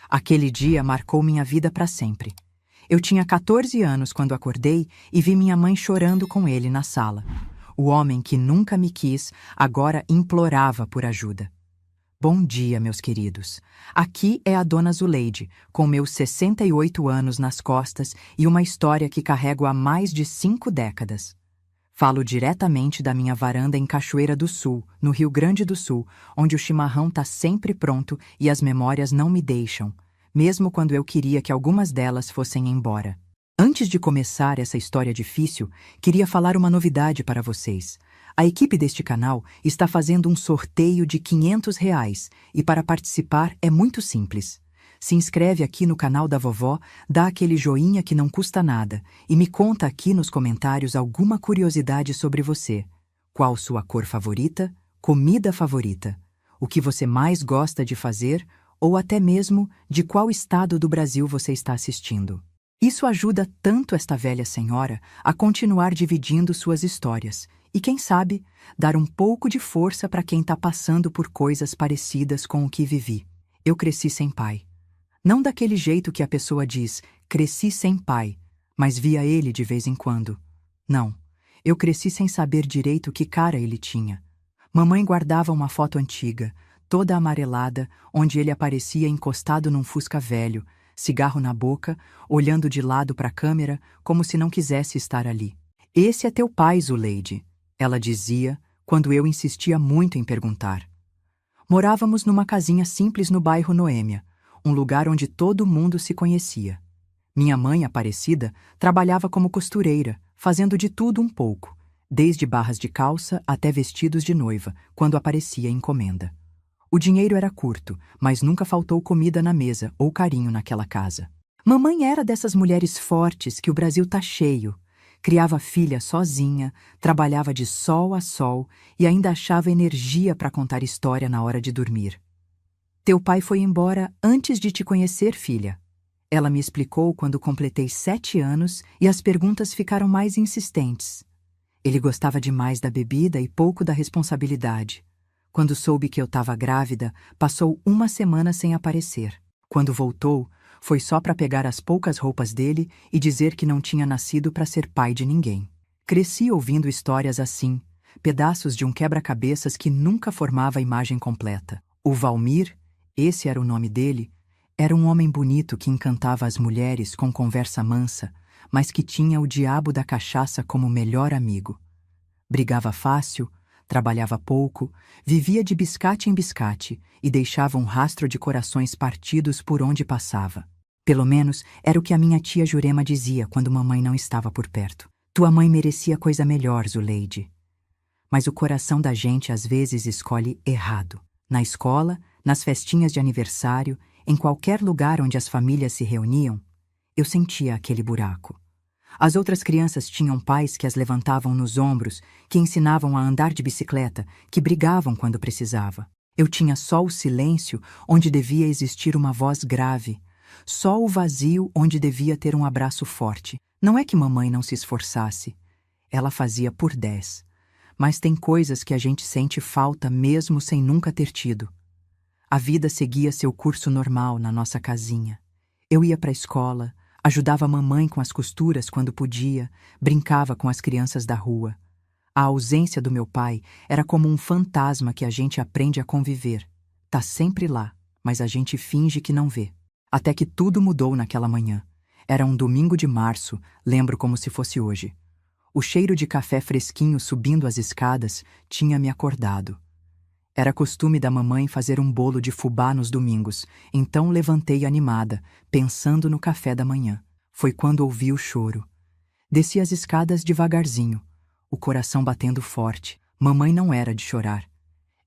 Aquele dia marcou minha vida para sempre. Eu tinha 14 anos quando acordei e vi minha mãe chorando com ele na sala. O homem que nunca me quis agora implorava por ajuda. Bom dia, meus queridos. Aqui é a Dona Zuleide, com meus 68 anos nas costas e uma história que carrego há mais de 5 décadas. Falo diretamente da minha varanda em Cachoeira do Sul, no Rio Grande do Sul, onde o chimarrão tá sempre pronto e as memórias não me deixam, mesmo quando eu queria que algumas delas fossem embora. Antes de começar essa história difícil, queria falar uma novidade para vocês. A equipe deste canal está fazendo um sorteio de R$ 500 e para participar é muito simples. Se inscreve aqui no canal da vovó, dá aquele joinha que não custa nada e me conta aqui nos comentários alguma curiosidade sobre você. Qual sua cor favorita, comida favorita, o que você mais gosta de fazer ou até mesmo de qual estado do Brasil você está assistindo. Isso ajuda tanto esta velha senhora a continuar dividindo suas histórias e, quem sabe, dar um pouco de força para quem está passando por coisas parecidas com o que vivi. Eu cresci sem pai. Não daquele jeito que a pessoa diz, cresci sem pai, mas via ele de vez em quando. Não, eu cresci sem saber direito que cara ele tinha. Mamãe guardava uma foto antiga, toda amarelada, onde ele aparecia encostado num Fusca velho, cigarro na boca, olhando de lado para a câmera como se não quisesse estar ali. Esse é teu pai, Zuleide, ela dizia, quando eu insistia muito em perguntar. Morávamos numa casinha simples no bairro Noêmia, um lugar onde todo mundo se conhecia. Minha mãe, Aparecida, trabalhava como costureira, fazendo de tudo um pouco, desde barras de calça até vestidos de noiva, quando aparecia encomenda. O dinheiro era curto, mas nunca faltou comida na mesa ou carinho naquela casa. Mamãe era dessas mulheres fortes que o Brasil tá cheio. Criava filha sozinha, trabalhava de sol a sol e ainda achava energia para contar história na hora de dormir. Teu pai foi embora antes de te conhecer, filha. Ela me explicou quando completei 7 anos e as perguntas ficaram mais insistentes. Ele gostava demais da bebida e pouco da responsabilidade. Quando soube que eu estava grávida, passou 1 semana sem aparecer. Quando voltou, foi só para pegar as poucas roupas dele e dizer que não tinha nascido para ser pai de ninguém. Cresci ouvindo histórias assim, pedaços de um quebra-cabeças que nunca formava a imagem completa. O Valmir, esse era o nome dele, era um homem bonito que encantava as mulheres com conversa mansa, mas que tinha o diabo da cachaça como melhor amigo. Brigava fácil, trabalhava pouco, vivia de biscate em biscate e deixava um rastro de corações partidos por onde passava. Pelo menos era o que a minha tia Jurema dizia quando mamãe não estava por perto. Tua mãe merecia coisa melhor, Zuleide. Mas o coração da gente às vezes escolhe errado. Na escola, nas festinhas de aniversário, em qualquer lugar onde as famílias se reuniam, eu sentia aquele buraco. As outras crianças tinham pais que as levantavam nos ombros, que ensinavam a andar de bicicleta, que brigavam quando precisava. Eu tinha só o silêncio onde devia existir uma voz grave, só o vazio onde devia ter um abraço forte. Não é que mamãe não se esforçasse. Ela fazia por 10. Mas tem coisas que a gente sente falta mesmo sem nunca ter tido. A vida seguia seu curso normal na nossa casinha. Eu ia para a escola, ajudava a mamãe com as costuras quando podia, brincava com as crianças da rua. A ausência do meu pai era como um fantasma que a gente aprende a conviver. Tá sempre lá, mas a gente finge que não vê. Até que tudo mudou naquela manhã. Era um domingo de março, lembro como se fosse hoje. O cheiro de café fresquinho subindo as escadas tinha me acordado. Era costume da mamãe fazer um bolo de fubá nos domingos, então levantei animada, pensando no café da manhã. Foi quando ouvi o choro. Desci as escadas devagarzinho, o coração batendo forte. Mamãe não era de chorar.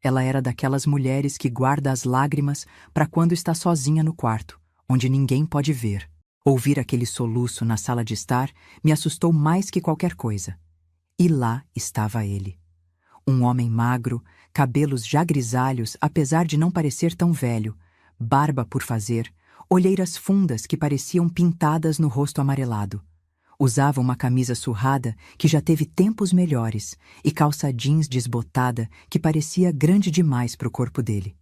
Ela era daquelas mulheres que guarda as lágrimas para quando está sozinha no quarto, onde ninguém pode ver. Ouvir aquele soluço na sala de estar me assustou mais que qualquer coisa. E lá estava ele. Um homem magro, cabelos já grisalhos apesar de não parecer tão velho, barba por fazer, olheiras fundas que pareciam pintadas no rosto amarelado. Usava uma camisa surrada que já teve tempos melhores e calça jeans desbotada que parecia grande demais para o corpo dele.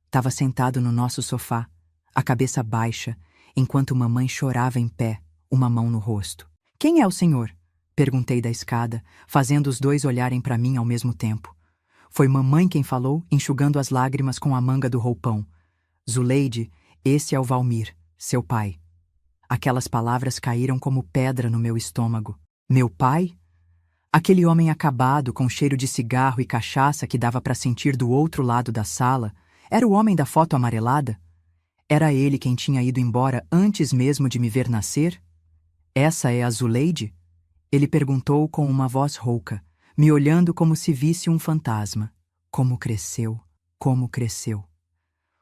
Estava sentado no nosso sofá, a cabeça baixa, enquanto mamãe chorava em pé, uma mão no rosto. Quem é o senhor? Perguntei da escada, fazendo os dois olharem para mim ao mesmo tempo. Foi mamãe quem falou, enxugando as lágrimas com a manga do roupão. Zuleide, esse é o Valmir, seu pai. Aquelas palavras caíram como pedra no meu estômago. Meu pai? Aquele homem acabado, com cheiro de cigarro e cachaça que dava para sentir do outro lado da sala, era o homem da foto amarelada? Era ele quem tinha ido embora antes mesmo de me ver nascer? Essa é a Zuleide? Ele perguntou com uma voz rouca, me olhando como se visse um fantasma. Como cresceu, como cresceu.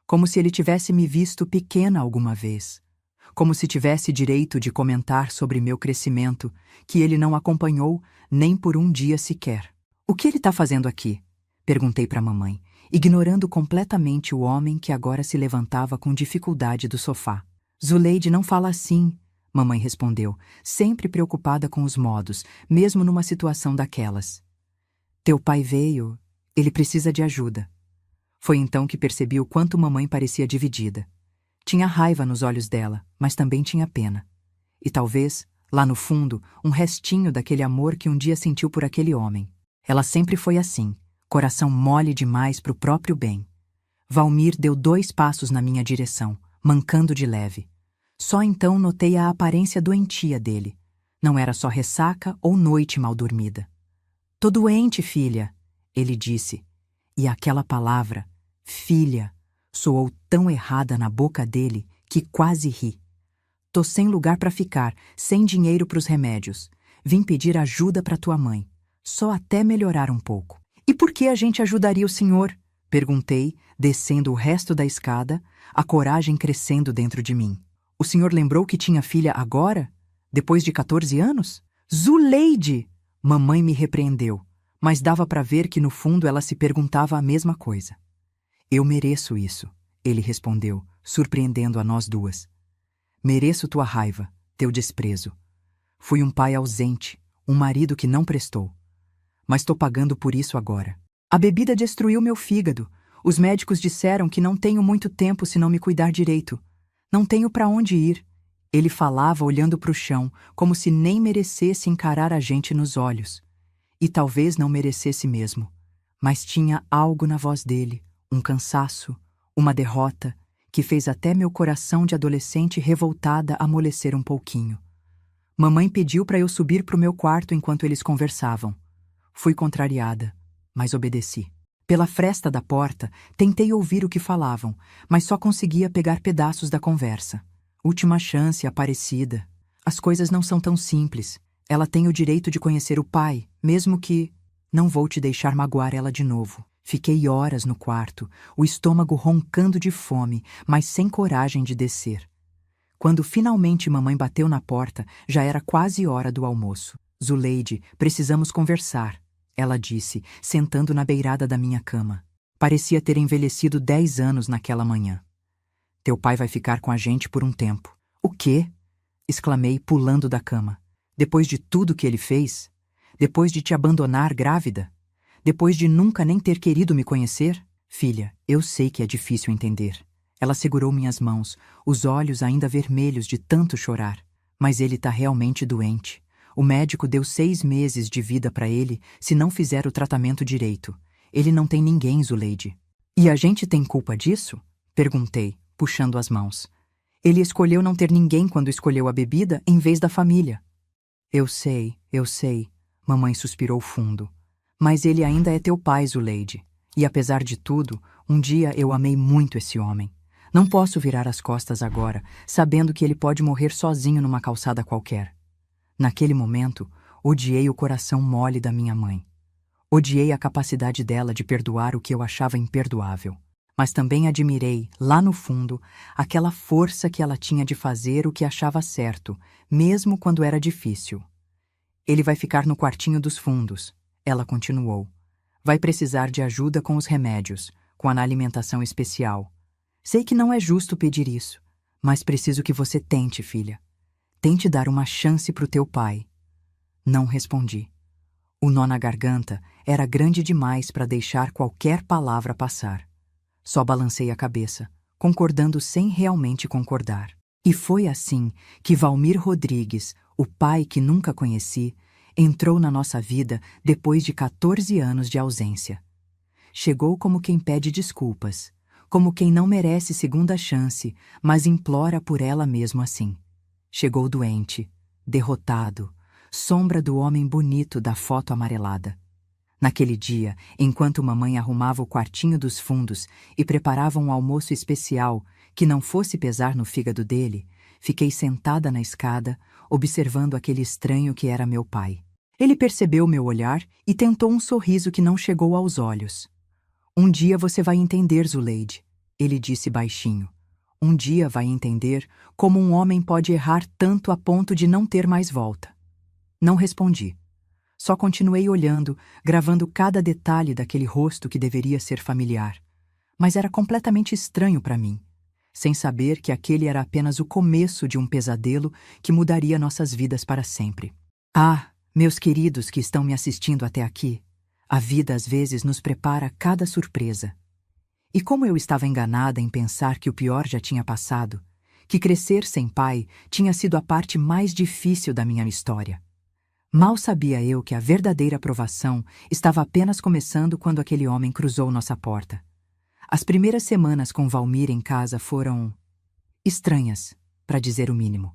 Como se ele tivesse me visto pequena alguma vez. Como se tivesse direito de comentar sobre meu crescimento, que ele não acompanhou nem por um dia sequer. O que ele está fazendo aqui? Perguntei para a mamãe, ignorando completamente o homem que agora se levantava com dificuldade do sofá. Zuleide não fala assim, mamãe respondeu, sempre preocupada com os modos, mesmo numa situação daquelas. Teu pai veio, ele precisa de ajuda. Foi então que percebi o quanto mamãe parecia dividida. Tinha raiva nos olhos dela, mas também tinha pena. E talvez, lá no fundo, um restinho daquele amor que um dia sentiu por aquele homem. Ela sempre foi assim, coração mole demais pro próprio bem. Valmir deu 2 passos na minha direção, mancando de leve. Só então notei a aparência doentia dele. Não era só ressaca ou noite mal dormida. Tô doente, filha, ele disse. E aquela palavra, filha, soou tão errada na boca dele que quase ri. Tô sem lugar para ficar, sem dinheiro pros remédios. Vim pedir ajuda para tua mãe. Só até melhorar um pouco. E por que a gente ajudaria o senhor? Perguntei, descendo o resto da escada, a coragem crescendo dentro de mim. O senhor lembrou que tinha filha agora? Depois de 14 anos? Zuleide! Mamãe me repreendeu, mas dava para ver que no fundo ela se perguntava a mesma coisa. Eu mereço isso, ele respondeu, surpreendendo a nós duas. Mereço tua raiva, teu desprezo. Fui um pai ausente, um marido que não prestou. Mas tô pagando por isso agora. A bebida destruiu meu fígado. Os médicos disseram que não tenho muito tempo se não me cuidar direito. Não tenho para onde ir. Ele falava olhando para o chão, como se nem merecesse encarar a gente nos olhos. E talvez não merecesse mesmo. Mas tinha algo na voz dele, um cansaço, uma derrota, que fez até meu coração de adolescente revoltada amolecer um pouquinho. Mamãe pediu para eu subir para o meu quarto enquanto eles conversavam. Fui contrariada, mas obedeci. Pela fresta da porta, tentei ouvir o que falavam, mas só conseguia pegar pedaços da conversa. Última chance, Aparecida. As coisas não são tão simples. Ela tem o direito de conhecer o pai, mesmo que... Não vou te deixar magoar ela de novo. Fiquei horas no quarto, o estômago roncando de fome, mas sem coragem de descer. Quando finalmente mamãe bateu na porta, já era quase hora do almoço. Zuleide, precisamos conversar, ela disse, sentando na beirada da minha cama. Parecia ter envelhecido 10 anos naquela manhã. Teu pai vai ficar com a gente por um tempo. O quê? Exclamei, pulando da cama. Depois de tudo que ele fez? Depois de te abandonar grávida? Depois de nunca nem ter querido me conhecer? Filha, eu sei que é difícil entender. Ela segurou minhas mãos, os olhos ainda vermelhos de tanto chorar. Mas ele tá realmente doente. O médico deu 6 meses de vida para ele se não fizer o tratamento direito. Ele não tem ninguém, Zuleide. E a gente tem culpa disso? Perguntei, puxando as mãos. Ele escolheu não ter ninguém quando escolheu a bebida em vez da família. Eu sei, mamãe suspirou fundo. Mas ele ainda é teu pai, Zuleide. E apesar de tudo, um dia eu amei muito esse homem. Não posso virar as costas agora, sabendo que ele pode morrer sozinho numa calçada qualquer. Naquele momento, odiei o coração mole da minha mãe. Odiei a capacidade dela de perdoar o que eu achava imperdoável. Mas também admirei, lá no fundo, aquela força que ela tinha de fazer o que achava certo, mesmo quando era difícil. Ele vai ficar no quartinho dos fundos, ela continuou. Vai precisar de ajuda com os remédios, com a alimentação especial. Sei que não é justo pedir isso, mas preciso que você tente, filha. Tente dar uma chance pro teu pai. Não respondi. O nó na garganta era grande demais para deixar qualquer palavra passar. Só balancei a cabeça, concordando sem realmente concordar. E foi assim que Valmir Rodrigues, o pai que nunca conheci, entrou na nossa vida depois de 14 anos de ausência. Chegou como quem pede desculpas, como quem não merece segunda chance, mas implora por ela mesmo assim. Chegou doente, derrotado, sombra do homem bonito da foto amarelada. Naquele dia, enquanto mamãe arrumava o quartinho dos fundos e preparava um almoço especial que não fosse pesar no fígado dele, fiquei sentada na escada, observando aquele estranho que era meu pai. Ele percebeu meu olhar e tentou um sorriso que não chegou aos olhos. Um dia você vai entender, Zuleide, ele disse baixinho. Um dia vai entender como um homem pode errar tanto a ponto de não ter mais volta. Não respondi. Só continuei olhando, gravando cada detalhe daquele rosto que deveria ser familiar. Mas era completamente estranho para mim, sem saber que aquele era apenas o começo de um pesadelo que mudaria nossas vidas para sempre. Ah, meus queridos que estão me assistindo até aqui, a vida às vezes nos prepara cada surpresa. E como eu estava enganada em pensar que o pior já tinha passado, que crescer sem pai tinha sido a parte mais difícil da minha história. Mal sabia eu que a verdadeira provação estava apenas começando quando aquele homem cruzou nossa porta. As primeiras semanas com Valmir em casa foram estranhas, para dizer o mínimo.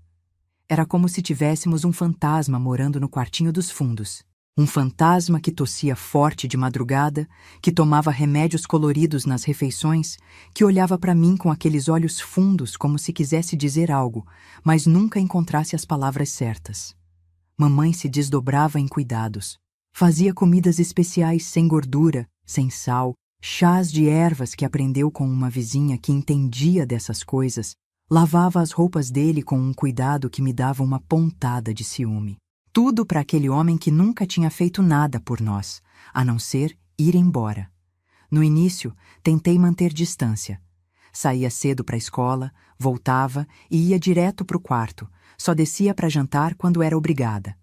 Era como se tivéssemos um fantasma morando no quartinho dos fundos. Um fantasma que tossia forte de madrugada, que tomava remédios coloridos nas refeições, que olhava para mim com aqueles olhos fundos como se quisesse dizer algo, mas nunca encontrasse as palavras certas. Mamãe se desdobrava em cuidados. Fazia comidas especiais sem gordura, sem sal, chás de ervas que aprendeu com uma vizinha que entendia dessas coisas, lavava as roupas dele com um cuidado que me dava uma pontada de ciúme. Tudo para aquele homem que nunca tinha feito nada por nós, a não ser ir embora. No início, tentei manter distância. Saía cedo para a escola, voltava e ia direto para o quarto. Só descia para jantar quando era obrigada.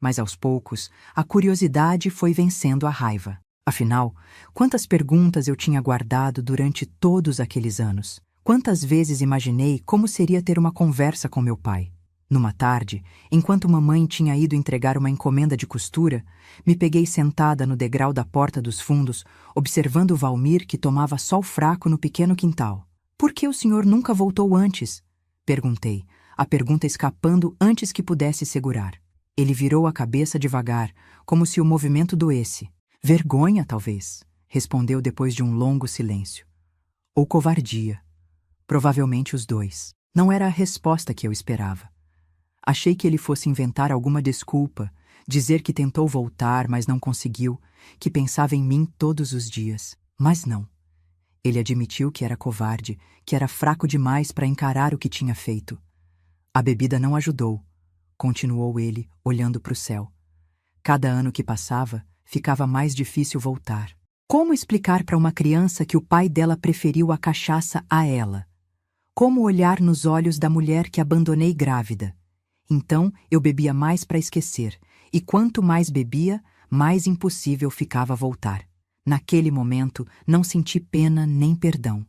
Mas aos poucos, a curiosidade foi vencendo a raiva. Afinal, quantas perguntas eu tinha guardado durante todos aqueles anos? Quantas vezes imaginei como seria ter uma conversa com meu pai? Numa tarde, enquanto mamãe tinha ido entregar uma encomenda de costura, me peguei sentada no degrau da porta dos fundos, observando Valmir que tomava sol fraco no pequeno quintal. "Por que o senhor nunca voltou antes?" perguntei, a pergunta escapando antes que pudesse segurar. Ele virou a cabeça devagar, como se o movimento doesse. "Vergonha, talvez", respondeu depois de um longo silêncio. "Ou covardia. Provavelmente os dois." Não era a resposta que eu esperava. Achei que ele fosse inventar alguma desculpa, dizer que tentou voltar, mas não conseguiu, que pensava em mim todos os dias. Mas não. Ele admitiu que era covarde, que era fraco demais para encarar o que tinha feito. "A bebida não ajudou", continuou ele, olhando para o céu. "Cada ano que passava, ficava mais difícil voltar. Como explicar para uma criança que o pai dela preferiu a cachaça a ela? Como olhar nos olhos da mulher que abandonei grávida? Então eu bebia mais para esquecer, e quanto mais bebia, mais impossível ficava voltar. Naquele momento, não senti pena nem perdão,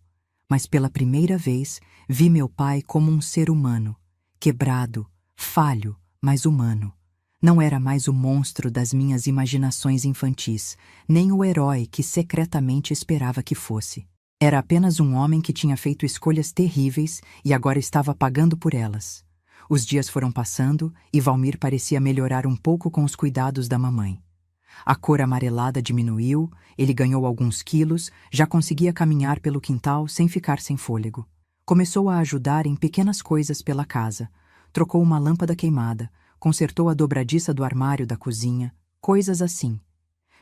mas pela primeira vez vi meu pai como um ser humano, quebrado, falho, mas humano. Não era mais o monstro das minhas imaginações infantis, nem o herói que secretamente esperava que fosse. Era apenas um homem que tinha feito escolhas terríveis e agora estava pagando por elas. Os dias foram passando e Valmir parecia melhorar um pouco com os cuidados da mamãe. A cor amarelada diminuiu, ele ganhou alguns quilos, já conseguia caminhar pelo quintal sem ficar sem fôlego. Começou a ajudar em pequenas coisas pela casa. Trocou uma lâmpada queimada, consertou a dobradiça do armário da cozinha, coisas assim.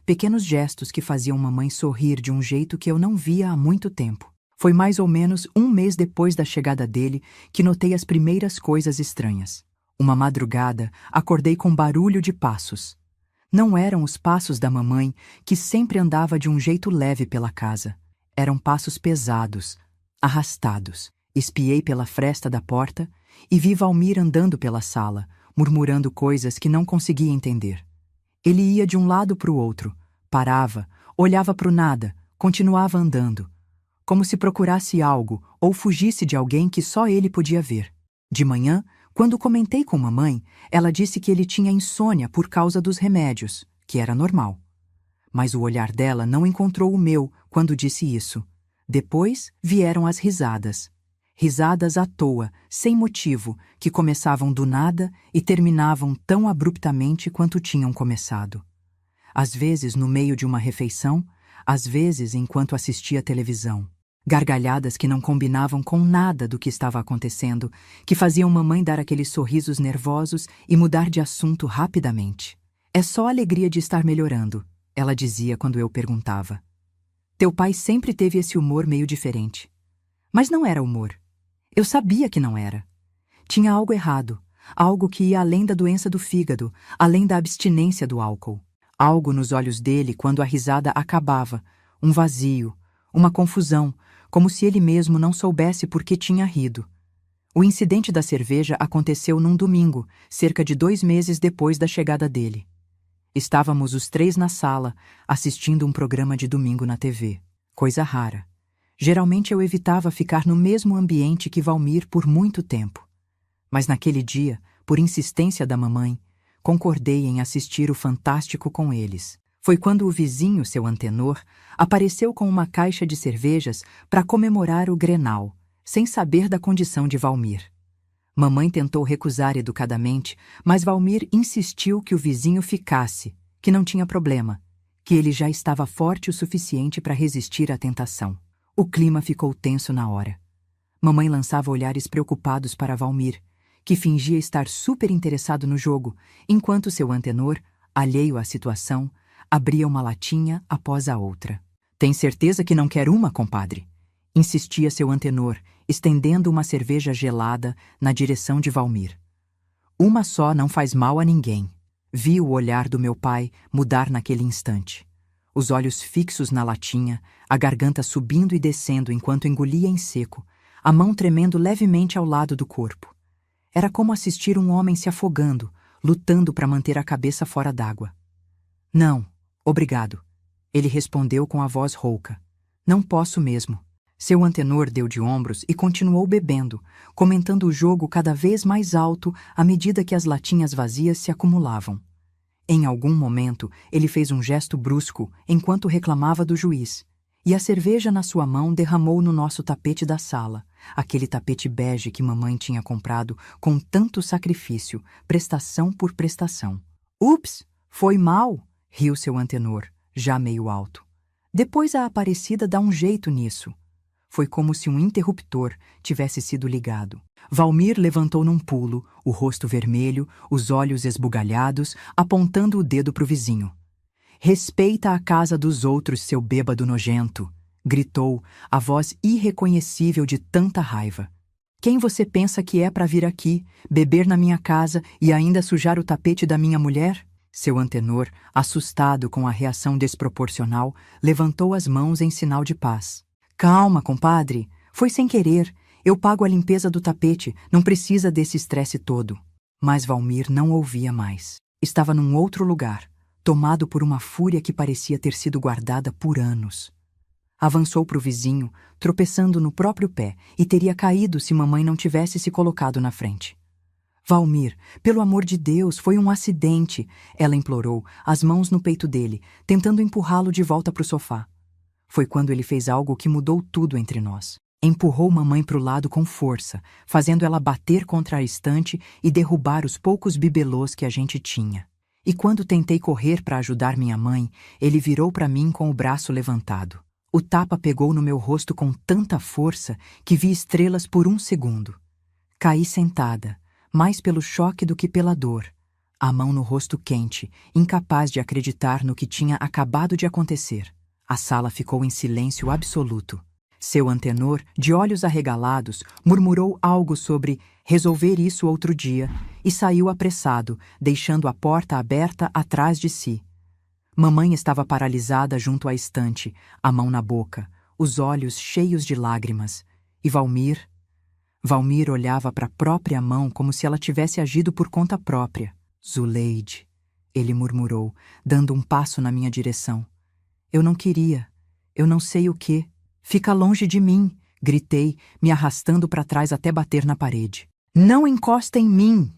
Pequenos gestos que faziam mamãe sorrir de um jeito que eu não via há muito tempo. Foi mais ou menos um mês depois da chegada dele que notei as primeiras coisas estranhas. Uma madrugada, acordei com barulho de passos. Não eram os passos da mamãe, que sempre andava de um jeito leve pela casa. Eram passos pesados, arrastados. Espiei pela fresta da porta e vi Valmir andando pela sala, murmurando coisas que não conseguia entender. Ele ia de um lado para o outro, parava, olhava para o nada, continuava andando. como se procurasse algo ou fugisse de alguém que só ele podia ver. De manhã, quando comentei com mamãe, ela disse que ele tinha insônia por causa dos remédios, que era normal. Mas o olhar dela não encontrou o meu quando disse isso. Depois vieram as risadas. Risadas à toa, sem motivo, que começavam do nada e terminavam tão abruptamente quanto tinham começado. Às vezes no meio de uma refeição, às vezes enquanto assistia televisão. Gargalhadas que não combinavam com nada do que estava acontecendo, que faziam mamãe dar aqueles sorrisos nervosos e mudar de assunto rapidamente. É só a alegria de estar melhorando, ela dizia quando eu perguntava. Teu pai sempre teve esse humor meio diferente. Mas não era humor. Eu sabia que não era. Tinha algo errado, algo que ia além da doença do fígado, além da abstinência do álcool. Algo nos olhos dele quando a risada acabava, um vazio, uma confusão, como se ele mesmo não soubesse por que tinha rido. O incidente da cerveja aconteceu num domingo, cerca de 2 meses depois da chegada dele. Estávamos os 3 na sala, assistindo um programa de domingo na TV. Coisa rara. Geralmente eu evitava ficar no mesmo ambiente que Valmir por muito tempo. Mas naquele dia, por insistência da mamãe, concordei em assistir o Fantástico com eles. Foi quando o vizinho, seu Antenor, apareceu com uma caixa de cervejas para comemorar o Grenal, sem saber da condição de Valmir. Mamãe tentou recusar educadamente, mas Valmir insistiu que o vizinho ficasse, que não tinha problema, que ele já estava forte o suficiente para resistir à tentação. O clima ficou tenso na hora. Mamãe lançava olhares preocupados para Valmir, que fingia estar super interessado no jogo, enquanto seu Antenor, alheio à situação, abria uma latinha após a outra. Tem certeza que não quer uma, compadre? Insistia seu Antenor, estendendo uma cerveja gelada na direção de Valmir. Uma só não faz mal a ninguém. Vi o olhar do meu pai mudar naquele instante. Os olhos fixos na latinha, a garganta subindo e descendo enquanto engolia em seco, a mão tremendo levemente ao lado do corpo. Era como assistir um homem se afogando, lutando para manter a cabeça fora d'água. Não, obrigado, ele respondeu com a voz rouca. Não posso mesmo. Seu Antenor deu de ombros e continuou bebendo, comentando o jogo cada vez mais alto à medida que as latinhas vazias se acumulavam. Em algum momento, ele fez um gesto brusco enquanto reclamava do juiz, e a cerveja na sua mão derramou no nosso tapete da sala, aquele tapete bege que mamãe tinha comprado com tanto sacrifício, prestação por prestação. Ups, foi mal, riu seu Antenor, já meio alto. Depois a Aparecida dá um jeito nisso. Foi como se um interruptor tivesse sido ligado. Valmir levantou num pulo, o rosto vermelho, os olhos esbugalhados, apontando o dedo para o vizinho. Respeita a casa dos outros, seu bêbado nojento, gritou, a voz irreconhecível de tanta raiva. Quem você pensa que é para vir aqui, beber na minha casa e ainda sujar o tapete da minha mulher? Seu Antenor, assustado com a reação desproporcional, levantou as mãos em sinal de paz. Calma, compadre. Foi sem querer. Eu pago a limpeza do tapete. Não precisa desse estresse todo. Mas Valmir não ouvia mais. Estava num outro lugar, tomado por uma fúria que parecia ter sido guardada por anos. Avançou para o vizinho, tropeçando no próprio pé, e teria caído se mamãe não tivesse se colocado na frente. Valmir, pelo amor de Deus, foi um acidente, ela implorou, as mãos no peito dele, tentando empurrá-lo de volta para o sofá. Foi quando ele fez algo que mudou tudo entre nós. Empurrou mamãe para o lado com força, fazendo ela bater contra a estante e derrubar os poucos bibelôs que a gente tinha. E quando tentei correr para ajudar minha mãe, ele virou para mim com o braço levantado. O tapa pegou no meu rosto com tanta força que vi estrelas por 1 segundo. Caí sentada, mais pelo choque do que pela dor, a mão no rosto quente, incapaz de acreditar no que tinha acabado de acontecer. A sala ficou em silêncio absoluto. Seu Antenor, de olhos arregalados, murmurou algo sobre resolver isso outro dia e saiu apressado, deixando a porta aberta atrás de si. Mamãe estava paralisada junto à estante, a mão na boca, os olhos cheios de lágrimas. E Valmir olhava para a própria mão como se ela tivesse agido por conta própria. Zuleide, ele murmurou, dando um passo na minha direção. Eu não queria, eu não sei o quê. Fica longe de mim, gritei, me arrastando para trás até bater na parede. Não encosta em mim!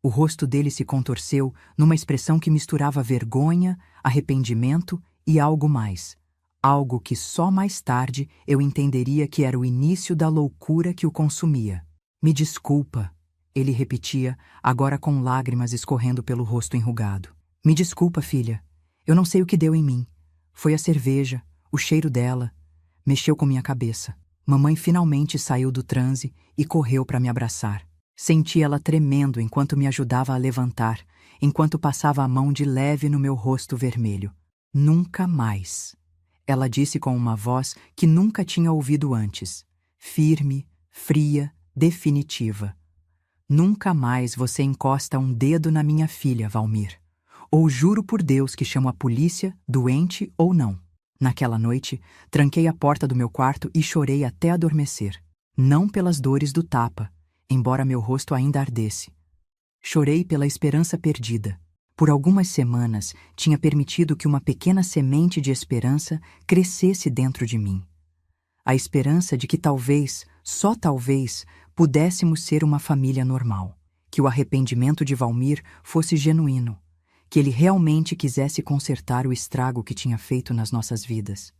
O rosto dele se contorceu numa expressão que misturava vergonha, arrependimento e algo mais. Algo que só mais tarde eu entenderia que era o início da loucura que o consumia. Me desculpa, ele repetia, agora com lágrimas escorrendo pelo rosto enrugado. Me desculpa, filha. Eu não sei o que deu em mim. Foi a cerveja, o cheiro dela. Mexeu com minha cabeça. Mamãe finalmente saiu do transe e correu para me abraçar. Senti ela tremendo enquanto me ajudava a levantar, enquanto passava a mão de leve no meu rosto vermelho. Nunca mais. Ela disse com uma voz que nunca tinha ouvido antes. Firme, fria, definitiva. Nunca mais você encosta um dedo na minha filha, Valmir. Ou juro por Deus que chamo a polícia, doente ou não. Naquela noite, tranquei a porta do meu quarto e chorei até adormecer. Não pelas dores do tapa, embora meu rosto ainda ardesse. Chorei pela esperança perdida. Por algumas semanas, tinha permitido que uma pequena semente de esperança crescesse dentro de mim. A esperança de que talvez, só talvez, pudéssemos ser uma família normal. Que o arrependimento de Valmir fosse genuíno. Que ele realmente quisesse consertar o estrago que tinha feito nas nossas vidas.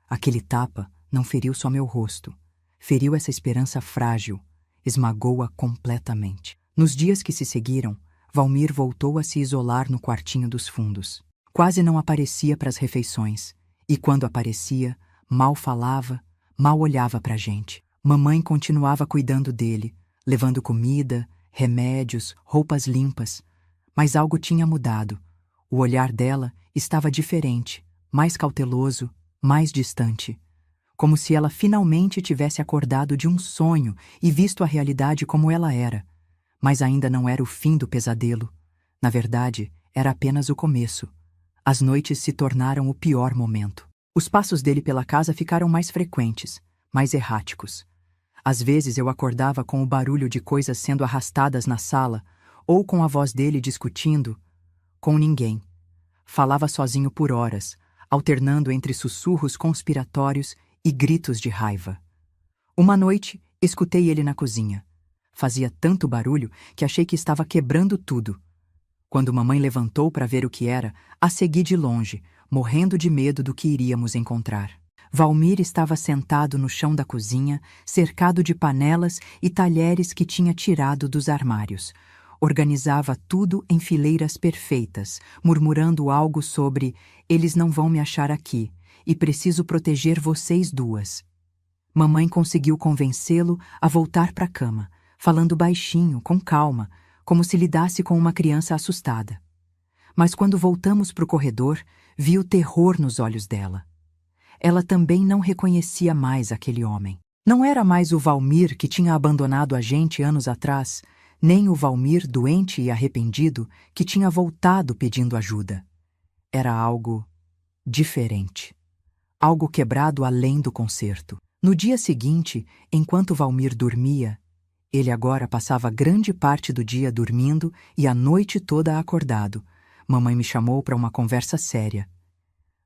Aquele tapa não feriu só meu rosto. Feriu essa esperança frágil. Esmagou-a completamente. Nos dias que se seguiram, Valmir voltou a se isolar no quartinho dos fundos. Quase não aparecia para as refeições. E quando aparecia, mal falava, mal olhava para a gente. Mamãe continuava cuidando dele, levando comida, remédios, roupas limpas. Mas algo tinha mudado. O olhar dela estava diferente, mais cauteloso, mais distante. Como se ela finalmente tivesse acordado de um sonho e visto a realidade como ela era. Mas ainda não era o fim do pesadelo. Na verdade, era apenas o começo. As noites se tornaram o pior momento. Os passos dele pela casa ficaram mais frequentes, mais erráticos. Às vezes eu acordava com o barulho de coisas sendo arrastadas na sala, ou com a voz dele discutindo com ninguém. Falava sozinho por horas, alternando entre sussurros conspiratórios e gritos de raiva. Uma noite, escutei ele na cozinha. Fazia tanto barulho que achei que estava quebrando tudo. Quando mamãe levantou para ver o que era, a segui de longe, morrendo de medo do que iríamos encontrar. Valmir estava sentado no chão da cozinha, cercado de panelas e talheres que tinha tirado dos armários. Organizava tudo em fileiras perfeitas, murmurando algo sobre "eles não vão me achar aqui, e preciso proteger vocês duas". Mamãe conseguiu convencê-lo a voltar para a cama, falando baixinho, com calma, como se lidasse com uma criança assustada. Mas quando voltamos para o corredor, vi o terror nos olhos dela. Ela também não reconhecia mais aquele homem. Não era mais o Valmir que tinha abandonado a gente anos atrás, nem o Valmir doente e arrependido que tinha voltado pedindo ajuda. Era algo diferente. Algo quebrado além do conserto. No dia seguinte, enquanto Valmir dormia, ele agora passava grande parte do dia dormindo e a noite toda acordado. Mamãe me chamou para uma conversa séria.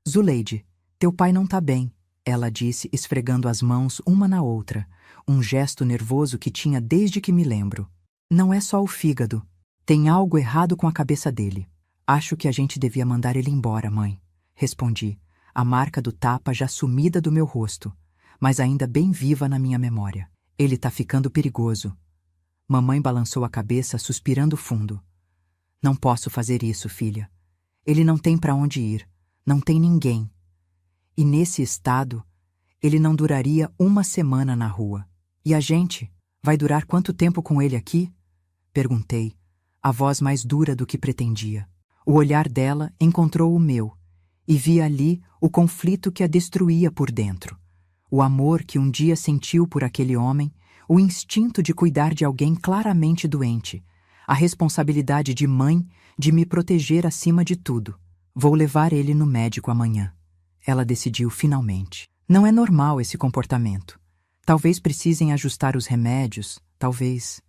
"Zuleide, teu pai não tá bem", ela disse, esfregando as mãos uma na outra, um gesto nervoso que tinha desde que me lembro. "Não é só o fígado. Tem algo errado com a cabeça dele. Acho que a gente devia mandar ele embora, mãe", respondi, a marca do tapa já sumida do meu rosto, mas ainda bem viva na minha memória. "Ele tá ficando perigoso." Mamãe balançou a cabeça, suspirando fundo. "Não posso fazer isso, filha. Ele não tem para onde ir. Não tem ninguém. E nesse estado, ele não duraria uma semana na rua. E a gente? Vai durar quanto tempo com ele aqui?" Perguntei, a voz mais dura do que pretendia. O olhar dela encontrou o meu, e vi ali o conflito que a destruía por dentro. O amor que um dia sentiu por aquele homem, o instinto de cuidar de alguém claramente doente, a responsabilidade de mãe de me proteger acima de tudo. "Vou levar ele no médico amanhã", ela decidiu finalmente. "Não é normal esse comportamento. Talvez precisem ajustar os remédios, talvez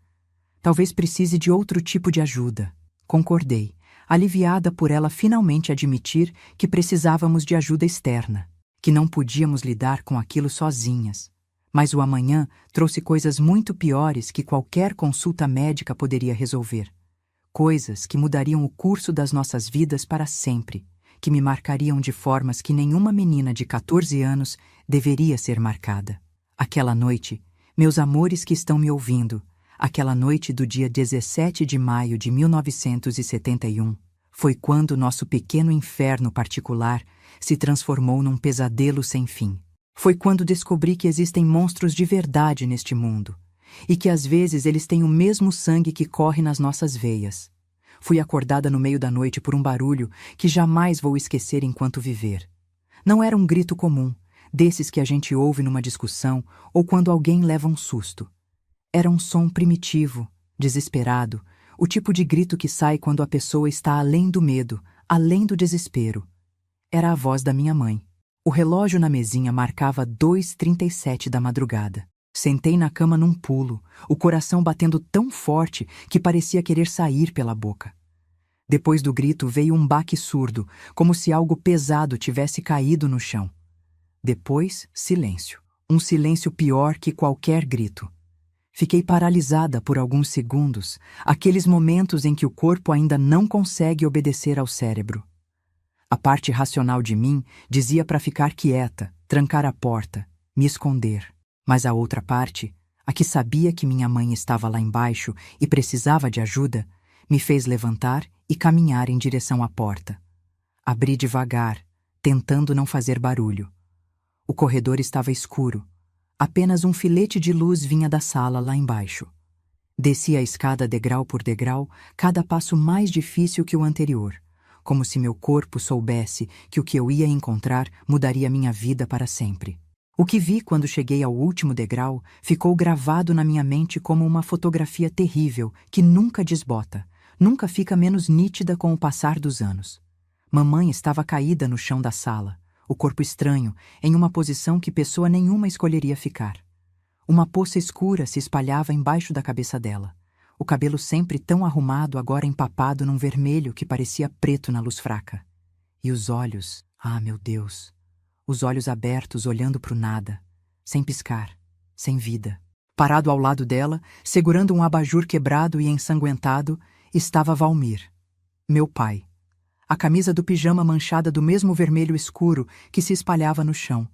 precise de outro tipo de ajuda." Concordei, aliviada por ela finalmente admitir que precisávamos de ajuda externa. que não podíamos lidar com aquilo sozinhas. Mas o amanhã trouxe coisas muito piores que qualquer consulta médica poderia resolver. Coisas que mudariam o curso das nossas vidas para sempre, que me marcariam de formas que nenhuma menina de 14 anos deveria ser marcada. Aquela noite, meus amores que estão me ouvindo, aquela noite do dia 17 de maio de 1971, foi quando nosso pequeno inferno particular se transformou num pesadelo sem fim. Foi quando descobri que existem monstros de verdade neste mundo, e que às vezes eles têm o mesmo sangue que corre nas nossas veias. Fui acordada no meio da noite por um barulho que jamais vou esquecer enquanto viver. Não era um grito comum, desses que a gente ouve numa discussão ou quando alguém leva um susto. Era um som primitivo, desesperado, o tipo de grito que sai quando a pessoa está além do medo, além do desespero. Era a voz da minha mãe. O relógio na mesinha marcava 2h37 da madrugada. Sentei na cama num pulo, o coração batendo tão forte que parecia querer sair pela boca. Depois do grito veio um baque surdo, como se algo pesado tivesse caído no chão. Depois, silêncio. Um silêncio pior que qualquer grito. Fiquei paralisada por alguns segundos, aqueles momentos em que o corpo ainda não consegue obedecer ao cérebro. A parte racional de mim dizia para ficar quieta, trancar a porta, me esconder. Mas a outra parte, a que sabia que minha mãe estava lá embaixo e precisava de ajuda, me fez levantar e caminhar em direção à porta. Abri devagar, tentando não fazer barulho. O corredor estava escuro. Apenas um filete de luz vinha da sala lá embaixo. Desci a escada degrau por degrau, cada passo mais difícil que o anterior, como se meu corpo soubesse que o que eu ia encontrar mudaria minha vida para sempre. O que vi quando cheguei ao último degrau ficou gravado na minha mente como uma fotografia terrível que nunca desbota, nunca fica menos nítida com o passar dos anos. Mamãe estava caída no chão da sala, o corpo estranho, em uma posição que pessoa nenhuma escolheria ficar. Uma poça escura se espalhava embaixo da cabeça dela. O cabelo sempre tão arrumado, agora empapado num vermelho que parecia preto na luz fraca. E os olhos, meu Deus, os olhos abertos olhando para o nada, sem piscar, sem vida. Parado ao lado dela, segurando um abajur quebrado e ensanguentado, estava Valmir, meu pai. A camisa do pijama manchada do mesmo vermelho escuro que se espalhava no chão.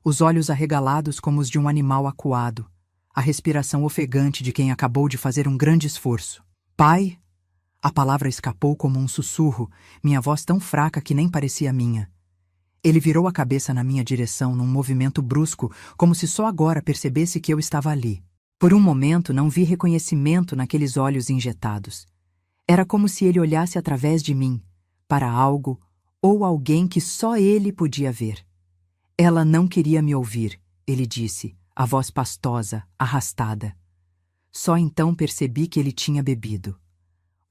Os olhos arregalados como os de um animal acuado. A respiração ofegante de quem acabou de fazer um grande esforço. Pai? A palavra escapou como um sussurro, minha voz tão fraca que nem parecia minha. Ele virou a cabeça na minha direção num movimento brusco, como se só agora percebesse que eu estava ali. Por um momento não vi reconhecimento naqueles olhos injetados. Era como se ele olhasse através de mim, para algo ou alguém que só ele podia ver. Ela não queria me ouvir, ele disse, a voz pastosa, arrastada. Só então percebi que ele tinha bebido.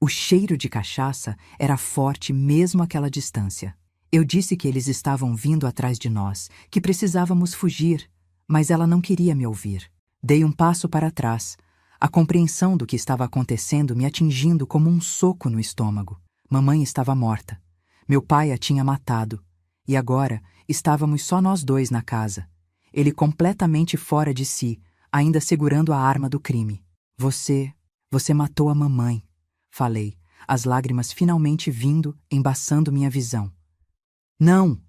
O cheiro de cachaça era forte mesmo àquela distância. Eu disse que eles estavam vindo atrás de nós, que precisávamos fugir, mas ela não queria me ouvir. Dei um passo para trás, a compreensão do que estava acontecendo me atingindo como um soco no estômago. Mamãe estava morta. Meu pai a tinha matado. E agora estávamos só nós dois na casa. Ele completamente fora de si, ainda segurando a arma do crime. Você matou a mamãe, falei, as lágrimas finalmente vindo, embaçando minha visão. Não!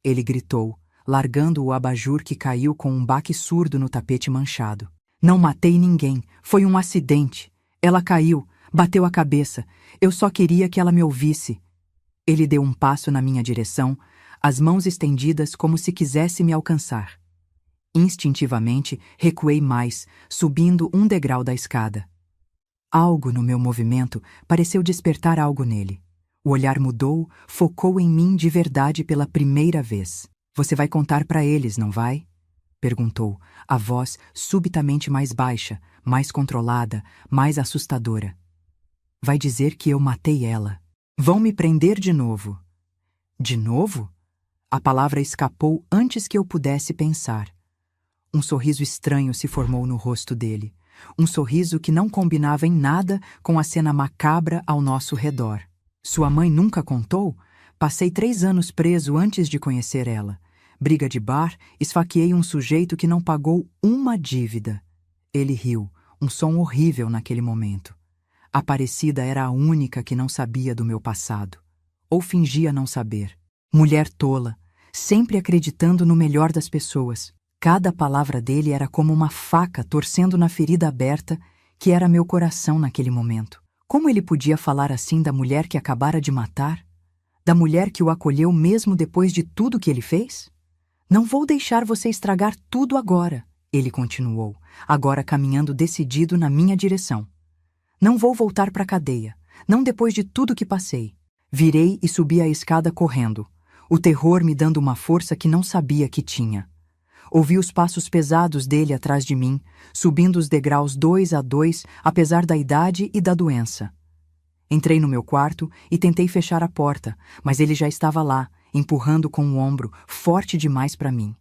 Ele gritou, largando o abajur que caiu com um baque surdo no tapete manchado. Não matei ninguém, foi um acidente. Ela caiu, bateu a cabeça. Eu só queria que ela me ouvisse. Ele deu um passo na minha direção, as mãos estendidas como se quisesse me alcançar. Instintivamente, recuei mais, subindo um degrau da escada. Algo no meu movimento pareceu despertar algo nele. O olhar mudou, focou em mim de verdade pela primeira vez. Você vai contar para eles, não vai? Perguntou, a voz subitamente mais baixa, mais controlada, mais assustadora. Vai dizer que eu matei ela. Vão me prender de novo. De novo? A palavra escapou antes que eu pudesse pensar. Um sorriso estranho se formou no rosto dele. Um sorriso que não combinava em nada com a cena macabra ao nosso redor. Sua mãe nunca contou? Passei 3 anos preso antes de conhecer ela. Briga de bar, esfaqueei um sujeito que não pagou uma dívida. Ele riu, um som horrível naquele momento. Aparecida era a única que não sabia do meu passado. Ou fingia não saber. Mulher tola, sempre acreditando no melhor das pessoas. Cada palavra dele era como uma faca torcendo na ferida aberta que era meu coração naquele momento. Como ele podia falar assim da mulher que acabara de matar? Da mulher que o acolheu mesmo depois de tudo que ele fez? Não vou deixar você estragar tudo agora, ele continuou, agora caminhando decidido na minha direção. Não vou voltar para a cadeia, não depois de tudo que passei. Virei e subi a escada correndo, o terror me dando uma força que não sabia que tinha. Ouvi os passos pesados dele atrás de mim, subindo os degraus 2 a 2, apesar da idade e da doença. Entrei no meu quarto e tentei fechar a porta, mas ele já estava lá, empurrando com o ombro, forte demais para mim.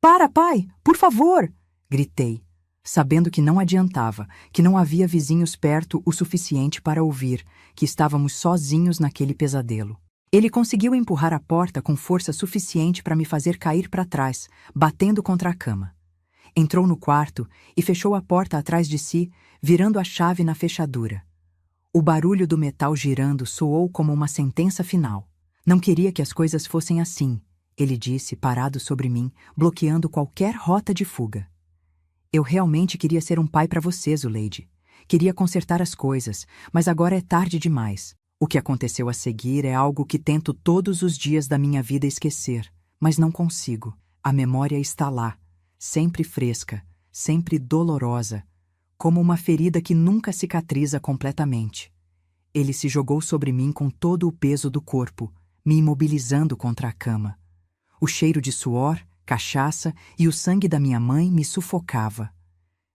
Para, pai! Por favor! Gritei, sabendo que não adiantava, que não havia vizinhos perto o suficiente para ouvir, que estávamos sozinhos naquele pesadelo. Ele conseguiu empurrar a porta com força suficiente para me fazer cair para trás, batendo contra a cama. Entrou no quarto e fechou a porta atrás de si, virando a chave na fechadura. O barulho do metal girando soou como uma sentença final. Não queria que as coisas fossem assim, ele disse, parado sobre mim, bloqueando qualquer rota de fuga. Eu realmente queria ser um pai para você, Zuleide. Queria consertar as coisas, mas agora é tarde demais. O que aconteceu a seguir é algo que tento todos os dias da minha vida esquecer, mas não consigo. A memória está lá, sempre fresca, sempre dolorosa, como uma ferida que nunca cicatriza completamente. Ele se jogou sobre mim com todo o peso do corpo, me imobilizando contra a cama. O cheiro de suor, cachaça e o sangue da minha mãe me sufocava.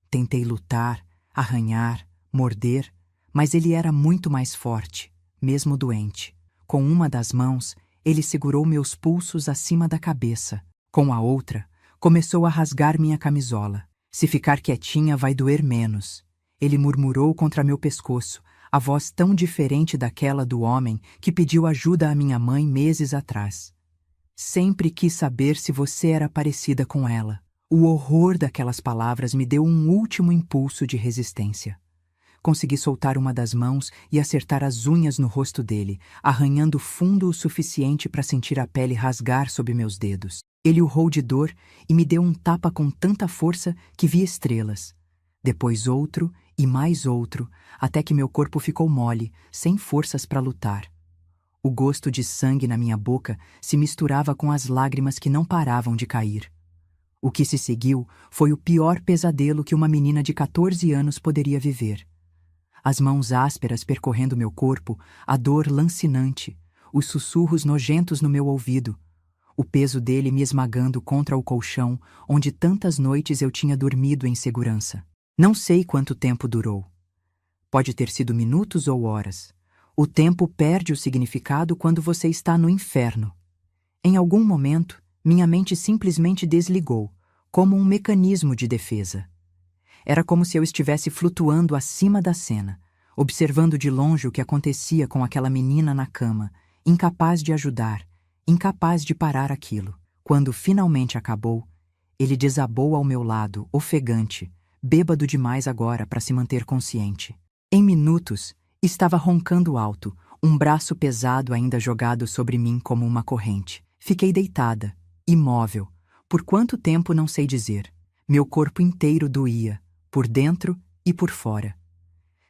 Tentei lutar, arranhar, morder, mas ele era muito mais forte, mesmo doente. Com uma das mãos, ele segurou meus pulsos acima da cabeça. Com a outra, começou a rasgar minha camisola. Se ficar quietinha vai doer menos. Ele murmurou contra meu pescoço, a voz tão diferente daquela do homem que pediu ajuda à minha mãe meses atrás. Sempre quis saber se você era parecida com ela. O horror daquelas palavras me deu um último impulso de resistência. Consegui soltar uma das mãos e acertar as unhas no rosto dele, arranhando fundo o suficiente para sentir a pele rasgar sob meus dedos. Ele urrou de dor e me deu um tapa com tanta força que vi estrelas. Depois outro e mais outro, até que meu corpo ficou mole, sem forças para lutar. O gosto de sangue na minha boca se misturava com as lágrimas que não paravam de cair. O que se seguiu foi o pior pesadelo que uma menina de 14 anos poderia viver. As mãos ásperas percorrendo meu corpo, a dor lancinante, os sussurros nojentos no meu ouvido, o peso dele me esmagando contra o colchão onde tantas noites eu tinha dormido em segurança. Não sei quanto tempo durou. Pode ter sido minutos ou horas. O tempo perde o significado quando você está no inferno. Em algum momento, minha mente simplesmente desligou, como um mecanismo de defesa. Era como se eu estivesse flutuando acima da cena, observando de longe o que acontecia com aquela menina na cama, incapaz de ajudar, incapaz de parar aquilo. Quando finalmente acabou, ele desabou ao meu lado, ofegante, bêbado demais agora para se manter consciente. Em minutos, estava roncando alto, um braço pesado ainda jogado sobre mim como uma corrente. Fiquei deitada, imóvel. Por quanto tempo não sei dizer. Meu corpo inteiro doía, por dentro e por fora.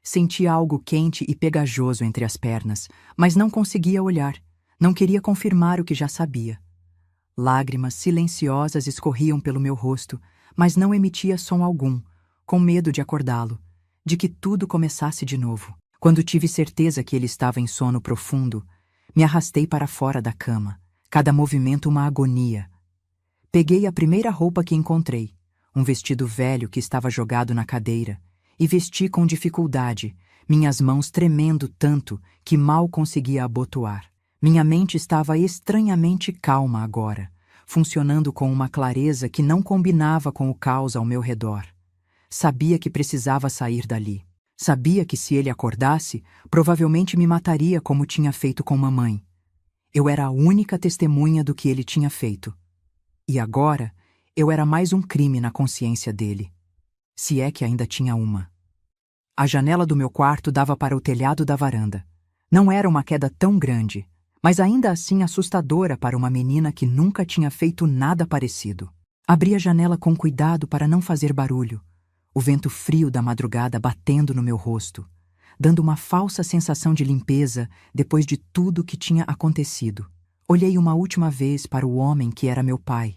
Sentia algo quente e pegajoso entre as pernas, mas não conseguia olhar. Não queria confirmar o que já sabia. Lágrimas silenciosas escorriam pelo meu rosto, mas não emitia som algum, com medo de acordá-lo, de que tudo começasse de novo. Quando tive certeza que ele estava em sono profundo, me arrastei para fora da cama, cada movimento uma agonia. Peguei a primeira roupa que encontrei, um vestido velho que estava jogado na cadeira, e vesti com dificuldade, minhas mãos tremendo tanto que mal conseguia abotoar. Minha mente estava estranhamente calma agora, funcionando com uma clareza que não combinava com o caos ao meu redor. Sabia que precisava sair dali. Sabia que se ele acordasse, provavelmente me mataria como tinha feito com mamãe. Eu era a única testemunha do que ele tinha feito. E agora, eu era mais um crime na consciência dele. Se é que ainda tinha uma. A janela do meu quarto dava para o telhado da varanda. Não era uma queda tão grande, mas ainda assim assustadora para uma menina que nunca tinha feito nada parecido. Abri a janela com cuidado para não fazer barulho, o vento frio da madrugada batendo no meu rosto, dando uma falsa sensação de limpeza depois de tudo que tinha acontecido. Olhei uma última vez para o homem que era meu pai,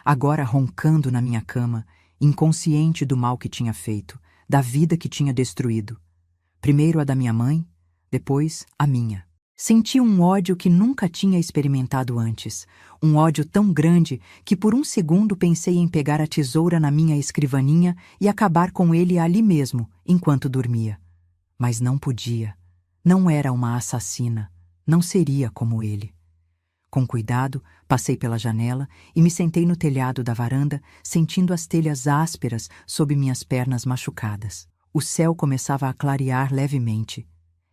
agora roncando na minha cama, inconsciente do mal que tinha feito, da vida que tinha destruído. Primeiro a da minha mãe, depois a minha. Senti um ódio que nunca tinha experimentado antes, um ódio tão grande que por um segundo pensei em pegar a tesoura na minha escrivaninha e acabar com ele ali mesmo, enquanto dormia. Mas não podia. Não era uma assassina. Não seria como ele. Com cuidado, passei pela janela e me sentei no telhado da varanda, sentindo as telhas ásperas sob minhas pernas machucadas. O céu começava a clarear levemente.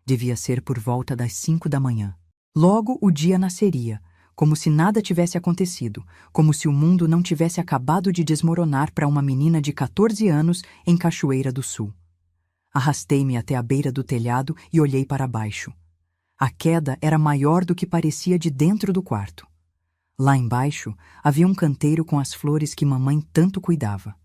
Devia ser por volta das 5 da manhã. Logo o dia nasceria, como se nada tivesse acontecido, como se o mundo não tivesse acabado de desmoronar para uma menina de 14 anos em Cachoeira do Sul. Arrastei-me até a beira do telhado e olhei para baixo. A queda era maior do que parecia de dentro do quarto. Lá embaixo havia um canteiro com as flores que mamãe tanto cuidava.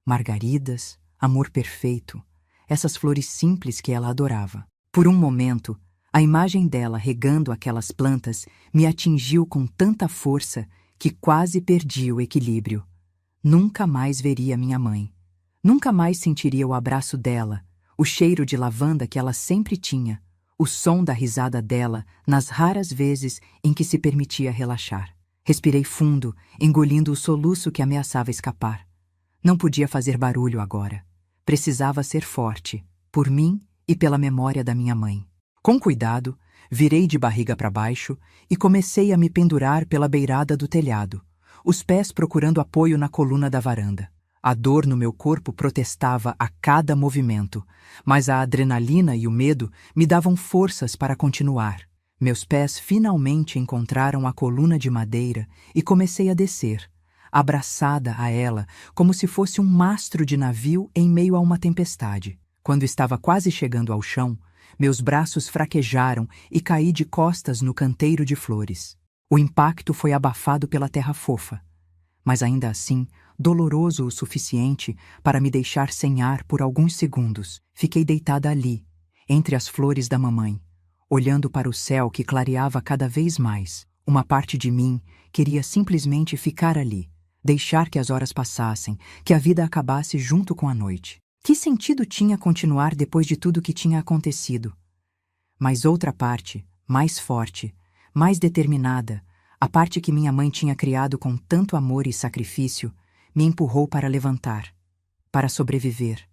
Margaridas, amor perfeito, essas flores simples que ela adorava. Por um momento, a imagem dela regando aquelas plantas me atingiu com tanta força que quase perdi o equilíbrio. Nunca mais veria minha mãe. Nunca mais sentiria o abraço dela, o cheiro de lavanda que ela sempre tinha, o som da risada dela nas raras vezes em que se permitia relaxar. Respirei fundo, engolindo o soluço que ameaçava escapar. Não podia fazer barulho agora. Precisava ser forte, por mim e pela memória da minha mãe. Com cuidado, virei de barriga para baixo e comecei a me pendurar pela beirada do telhado, os pés procurando apoio na coluna da varanda. A dor no meu corpo protestava a cada movimento, mas a adrenalina e o medo me davam forças para continuar. Meus pés finalmente encontraram a coluna de madeira e comecei a descer, abraçada a ela como se fosse um mastro de navio em meio a uma tempestade. Quando estava quase chegando ao chão, meus braços fraquejaram e caí de costas no canteiro de flores. O impacto foi abafado pela terra fofa, mas ainda assim doloroso o suficiente para me deixar sem ar por alguns segundos. Fiquei deitada ali, entre as flores da mamãe, olhando para o céu que clareava cada vez mais. Uma parte de mim queria simplesmente ficar ali, deixar que as horas passassem, que a vida acabasse junto com a noite. Que sentido tinha continuar depois de tudo que tinha acontecido? Mas outra parte, mais forte, mais determinada, a parte que minha mãe tinha criado com tanto amor e sacrifício, me empurrou para levantar, para sobreviver,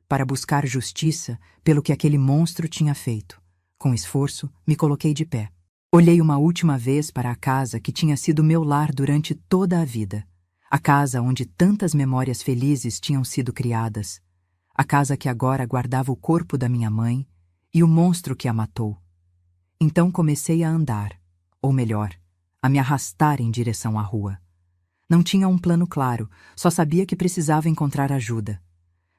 para buscar justiça pelo que aquele monstro tinha feito. Com esforço, me coloquei de pé. Olhei uma última vez para a casa que tinha sido meu lar durante toda a vida. A casa onde tantas memórias felizes tinham sido criadas. A casa que agora guardava o corpo da minha mãe e o monstro que a matou. Então comecei a andar, ou melhor, a me arrastar em direção à rua. Não tinha um plano claro, só sabia que precisava encontrar ajuda.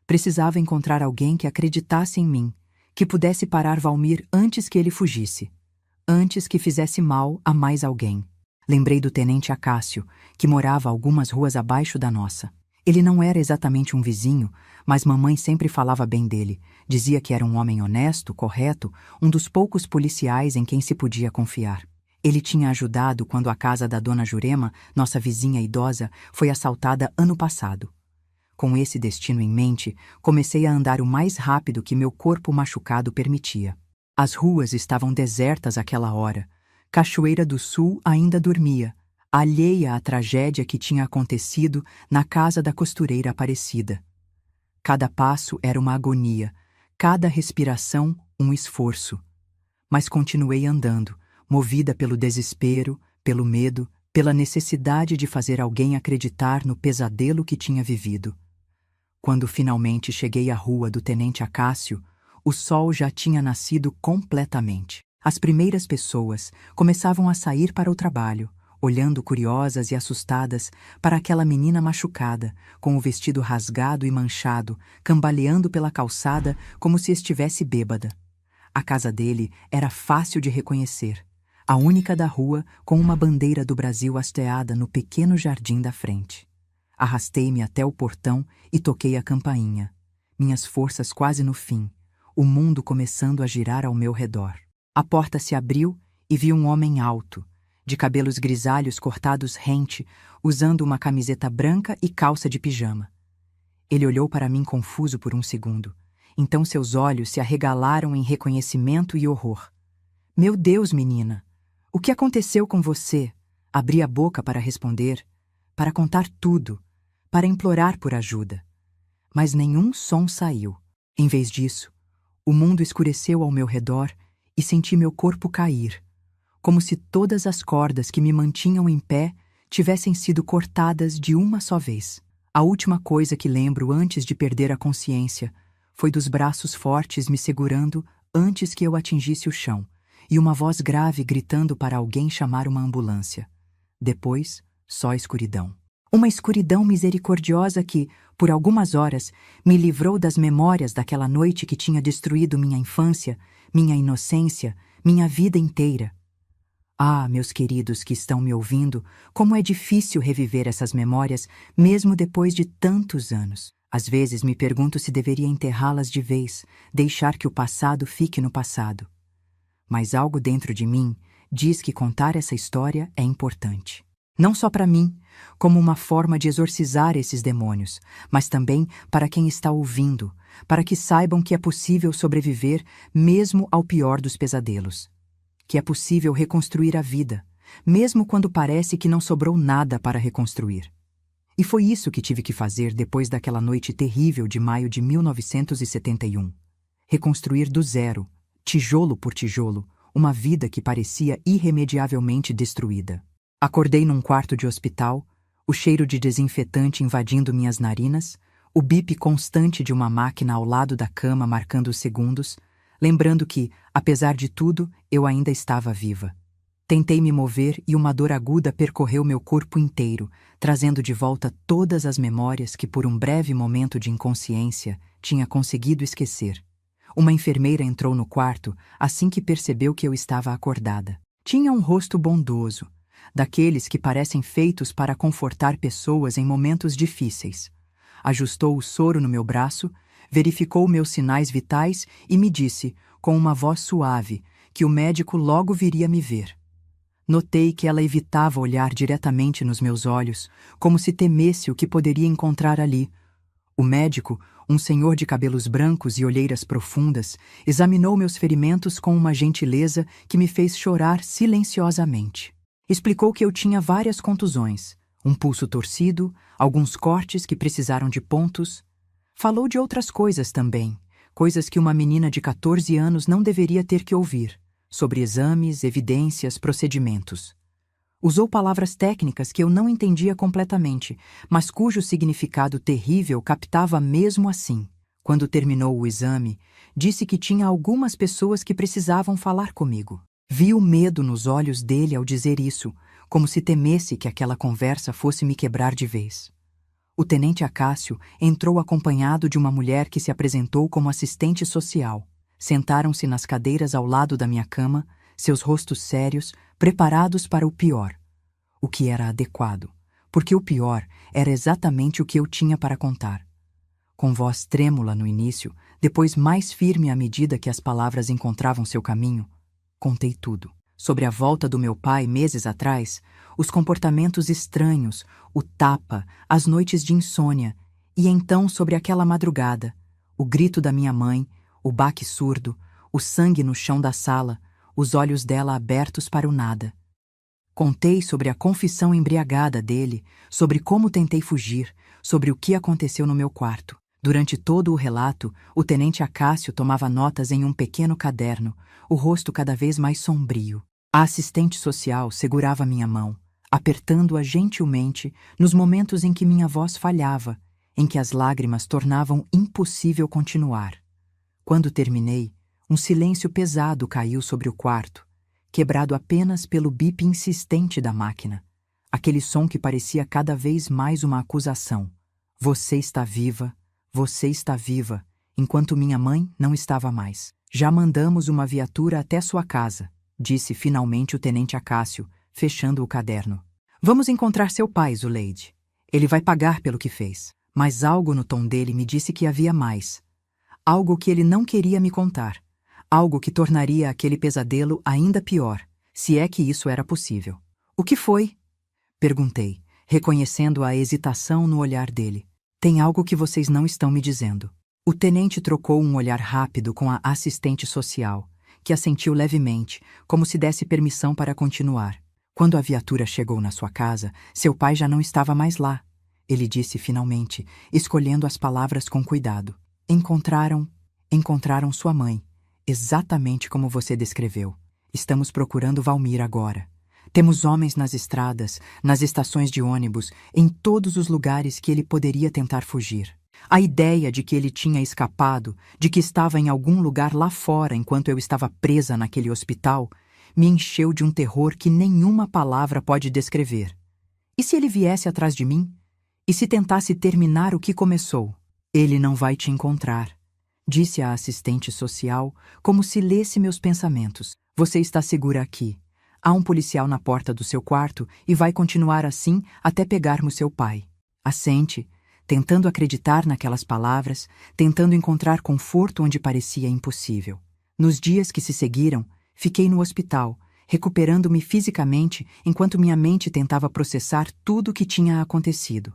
Precisava encontrar alguém que acreditasse em mim, que pudesse parar Valmir antes que ele fugisse, antes que fizesse mal a mais alguém. Lembrei do tenente Acácio, que morava algumas ruas abaixo da nossa. Ele não era exatamente um vizinho, mas mamãe sempre falava bem dele. Dizia que era um homem honesto, correto, um dos poucos policiais em quem se podia confiar. Ele tinha ajudado quando a casa da dona Jurema, nossa vizinha idosa, foi assaltada ano passado. Com esse destino em mente, comecei a andar o mais rápido que meu corpo machucado permitia. As ruas estavam desertas àquela hora. Cachoeira do Sul ainda dormia, alheia à tragédia que tinha acontecido na casa da costureira Aparecida. Cada passo era uma agonia, cada respiração um esforço. Mas continuei andando, movida pelo desespero, pelo medo, pela necessidade de fazer alguém acreditar no pesadelo que tinha vivido. Quando finalmente cheguei à rua do Tenente Acácio, o sol já tinha nascido completamente. As primeiras pessoas começavam a sair para o trabalho, olhando curiosas e assustadas para aquela menina machucada, com o vestido rasgado e manchado, cambaleando pela calçada como se estivesse bêbada. A casa dele era fácil de reconhecer, a única da rua com uma bandeira do Brasil hasteada no pequeno jardim da frente. Arrastei-me até o portão e toquei a campainha. Minhas forças quase no fim, o mundo começando a girar ao meu redor. A porta se abriu e vi um homem alto, de cabelos grisalhos cortados rente, usando uma camiseta branca e calça de pijama. Ele olhou para mim confuso por um segundo. Então seus olhos se arregalaram em reconhecimento e horror. Meu Deus, menina! O que aconteceu com você? Abri a boca para responder, para contar tudo, para implorar por ajuda. Mas nenhum som saiu. Em vez disso, o mundo escureceu ao meu redor e senti meu corpo cair, como se todas as cordas que me mantinham em pé tivessem sido cortadas de uma só vez. A última coisa que lembro antes de perder a consciência foi dos braços fortes me segurando antes que eu atingisse o chão, e uma voz grave gritando para alguém chamar uma ambulância. Depois, só escuridão. Uma escuridão misericordiosa que, por algumas horas, me livrou das memórias daquela noite que tinha destruído minha infância, minha inocência, minha vida inteira. Ah, meus queridos que estão me ouvindo, como é difícil reviver essas memórias, mesmo depois de tantos anos. Às vezes me pergunto se deveria enterrá-las de vez, deixar que o passado fique no passado. Mas algo dentro de mim diz que contar essa história é importante. Não só para mim, como uma forma de exorcizar esses demônios, mas também para quem está ouvindo, para que saibam que é possível sobreviver mesmo ao pior dos pesadelos. Que é possível reconstruir a vida, mesmo quando parece que não sobrou nada para reconstruir. E foi isso que tive que fazer depois daquela noite terrível de maio de 1971. Reconstruir do zero, tijolo por tijolo, uma vida que parecia irremediavelmente destruída. Acordei num quarto de hospital, o cheiro de desinfetante invadindo minhas narinas, o bip constante de uma máquina ao lado da cama marcando os segundos, lembrando que, apesar de tudo, eu ainda estava viva. Tentei me mover e uma dor aguda percorreu meu corpo inteiro, trazendo de volta todas as memórias que por um breve momento de inconsciência tinha conseguido esquecer. Uma enfermeira entrou no quarto assim que percebeu que eu estava acordada. Tinha um rosto bondoso, daqueles que parecem feitos para confortar pessoas em momentos difíceis. Ajustou o soro no meu braço, verificou meus sinais vitais e me disse, com uma voz suave, que o médico logo viria me ver. Notei que ela evitava olhar diretamente nos meus olhos, como se temesse o que poderia encontrar ali. O médico, um senhor de cabelos brancos e olheiras profundas, examinou meus ferimentos com uma gentileza que me fez chorar silenciosamente. Explicou que eu tinha várias contusões, um pulso torcido, alguns cortes que precisaram de pontos. Falou de outras coisas também, coisas que uma menina de 14 anos não deveria ter que ouvir, sobre exames, evidências, procedimentos. Usou palavras técnicas que eu não entendia completamente, mas cujo significado terrível captava mesmo assim. Quando terminou o exame, disse que tinha algumas pessoas que precisavam falar comigo. Vi o medo nos olhos dele ao dizer isso, como se temesse que aquela conversa fosse me quebrar de vez. O tenente Acácio entrou acompanhado de uma mulher que se apresentou como assistente social. Sentaram-se nas cadeiras ao lado da minha cama, seus rostos sérios, preparados para o pior. O que era adequado, porque o pior era exatamente o que eu tinha para contar. Com voz trêmula no início, depois mais firme à medida que as palavras encontravam seu caminho, contei tudo. Sobre a volta do meu pai meses atrás, os comportamentos estranhos, o tapa, as noites de insônia, e então sobre aquela madrugada, o grito da minha mãe, o baque surdo, o sangue no chão da sala, os olhos dela abertos para o nada. Contei sobre a confissão embriagada dele, sobre como tentei fugir, sobre o que aconteceu no meu quarto. Durante todo o relato, o tenente Acácio tomava notas em um pequeno caderno, o rosto cada vez mais sombrio. A assistente social segurava minha mão, apertando-a gentilmente nos momentos em que minha voz falhava, em que as lágrimas tornavam impossível continuar. Quando terminei, um silêncio pesado caiu sobre o quarto, quebrado apenas pelo bip insistente da máquina, Aquele som que parecia cada vez mais uma acusação. Você está viva, enquanto minha mãe não estava mais. Já mandamos uma viatura até sua casa, disse finalmente o tenente Acácio, fechando o caderno. Vamos encontrar seu pai, Zuleide. Ele vai pagar pelo que fez. Mas algo no tom dele me disse que havia mais. Algo que ele não queria me contar. Algo que tornaria aquele pesadelo ainda pior, se é que isso era possível. O que foi? Perguntei, reconhecendo a hesitação no olhar dele. Tem algo que vocês não estão me dizendo. O tenente trocou um olhar rápido com a assistente social, que assentiu levemente, como se desse permissão para continuar. Quando a viatura chegou na sua casa, seu pai já não estava mais lá. Ele disse finalmente, escolhendo as palavras com cuidado. Encontraram sua mãe, exatamente como você descreveu. Estamos procurando Valmir agora. Temos homens nas estradas, nas estações de ônibus, em todos os lugares que ele poderia tentar fugir. A ideia de que ele tinha escapado, de que estava em algum lugar lá fora enquanto eu estava presa naquele hospital, me encheu de um terror que nenhuma palavra pode descrever. E se ele viesse atrás de mim? E se tentasse terminar o que começou? Ele não vai te encontrar, disse a assistente social, como se lesse meus pensamentos. Você está segura aqui. Há um policial na porta do seu quarto e vai continuar assim até pegarmos seu pai. Assente, tentando acreditar naquelas palavras, tentando encontrar conforto onde parecia impossível. Nos dias que se seguiram, fiquei no hospital, recuperando-me fisicamente enquanto minha mente tentava processar tudo o que tinha acontecido.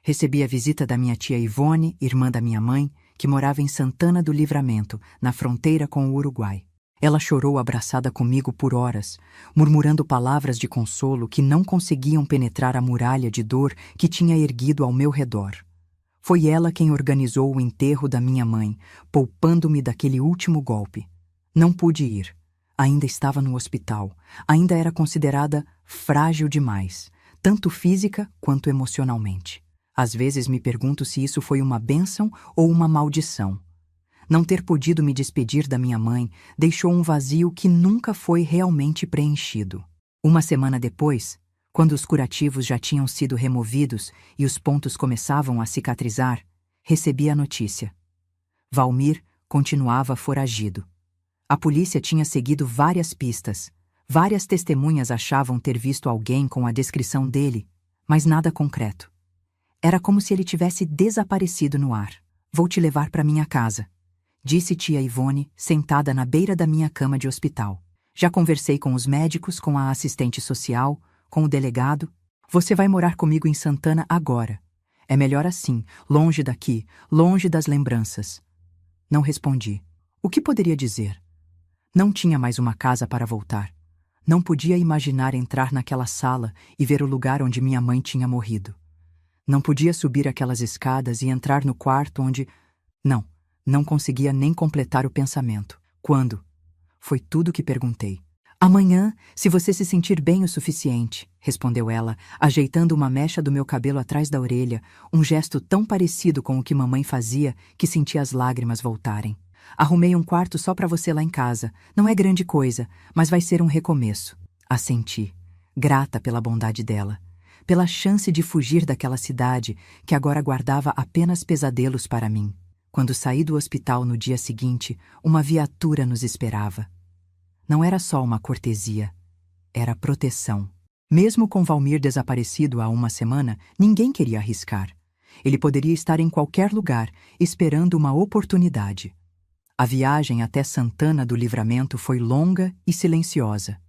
Recebi a visita da minha tia Ivone, irmã da minha mãe, que morava em Santana do Livramento, na fronteira com o Uruguai. Ela chorou abraçada comigo por horas, murmurando palavras de consolo que não conseguiam penetrar a muralha de dor que tinha erguido ao meu redor. Foi ela quem organizou o enterro da minha mãe, poupando-me daquele último golpe. Não pude ir. Ainda estava no hospital. Ainda era considerada frágil demais, tanto física quanto emocionalmente. Às vezes me pergunto se isso foi uma bênção ou uma maldição. Não ter podido me despedir da minha mãe deixou um vazio que nunca foi realmente preenchido. Uma semana depois, quando os curativos já tinham sido removidos e os pontos começavam a cicatrizar, recebi a notícia. Valmir continuava foragido. A polícia tinha seguido várias pistas. Várias testemunhas achavam ter visto alguém com a descrição dele, mas nada concreto. Era como se ele tivesse desaparecido no ar. Vou te levar para minha casa, disse tia Ivone, sentada na beira da minha cama de hospital. Já conversei com os médicos, com a assistente social, com o delegado. Você vai morar comigo em Santana agora. É melhor assim, longe daqui, longe das lembranças. Não respondi. O que poderia dizer? Não tinha mais uma casa para voltar. Não podia imaginar entrar naquela sala e ver o lugar onde minha mãe tinha morrido. Não podia subir aquelas escadas e entrar no quarto onde... Não conseguia nem completar o pensamento. Quando? Foi tudo o que perguntei. Amanhã, se você se sentir bem o suficiente, respondeu ela, ajeitando uma mecha do meu cabelo atrás da orelha, um gesto tão parecido com o que mamãe fazia que senti as lágrimas voltarem. Arrumei um quarto só para você lá em casa. Não é grande coisa, mas vai ser um recomeço. Assenti, grata pela bondade dela, pela chance de fugir daquela cidade que agora guardava apenas pesadelos para mim. Quando saí do hospital no dia seguinte, uma viatura nos esperava. Não era só uma cortesia, era proteção. Mesmo com Valmir desaparecido há uma semana, ninguém queria arriscar. Ele poderia estar em qualquer lugar, esperando uma oportunidade. A viagem até Santana do Livramento foi longa e silenciosa.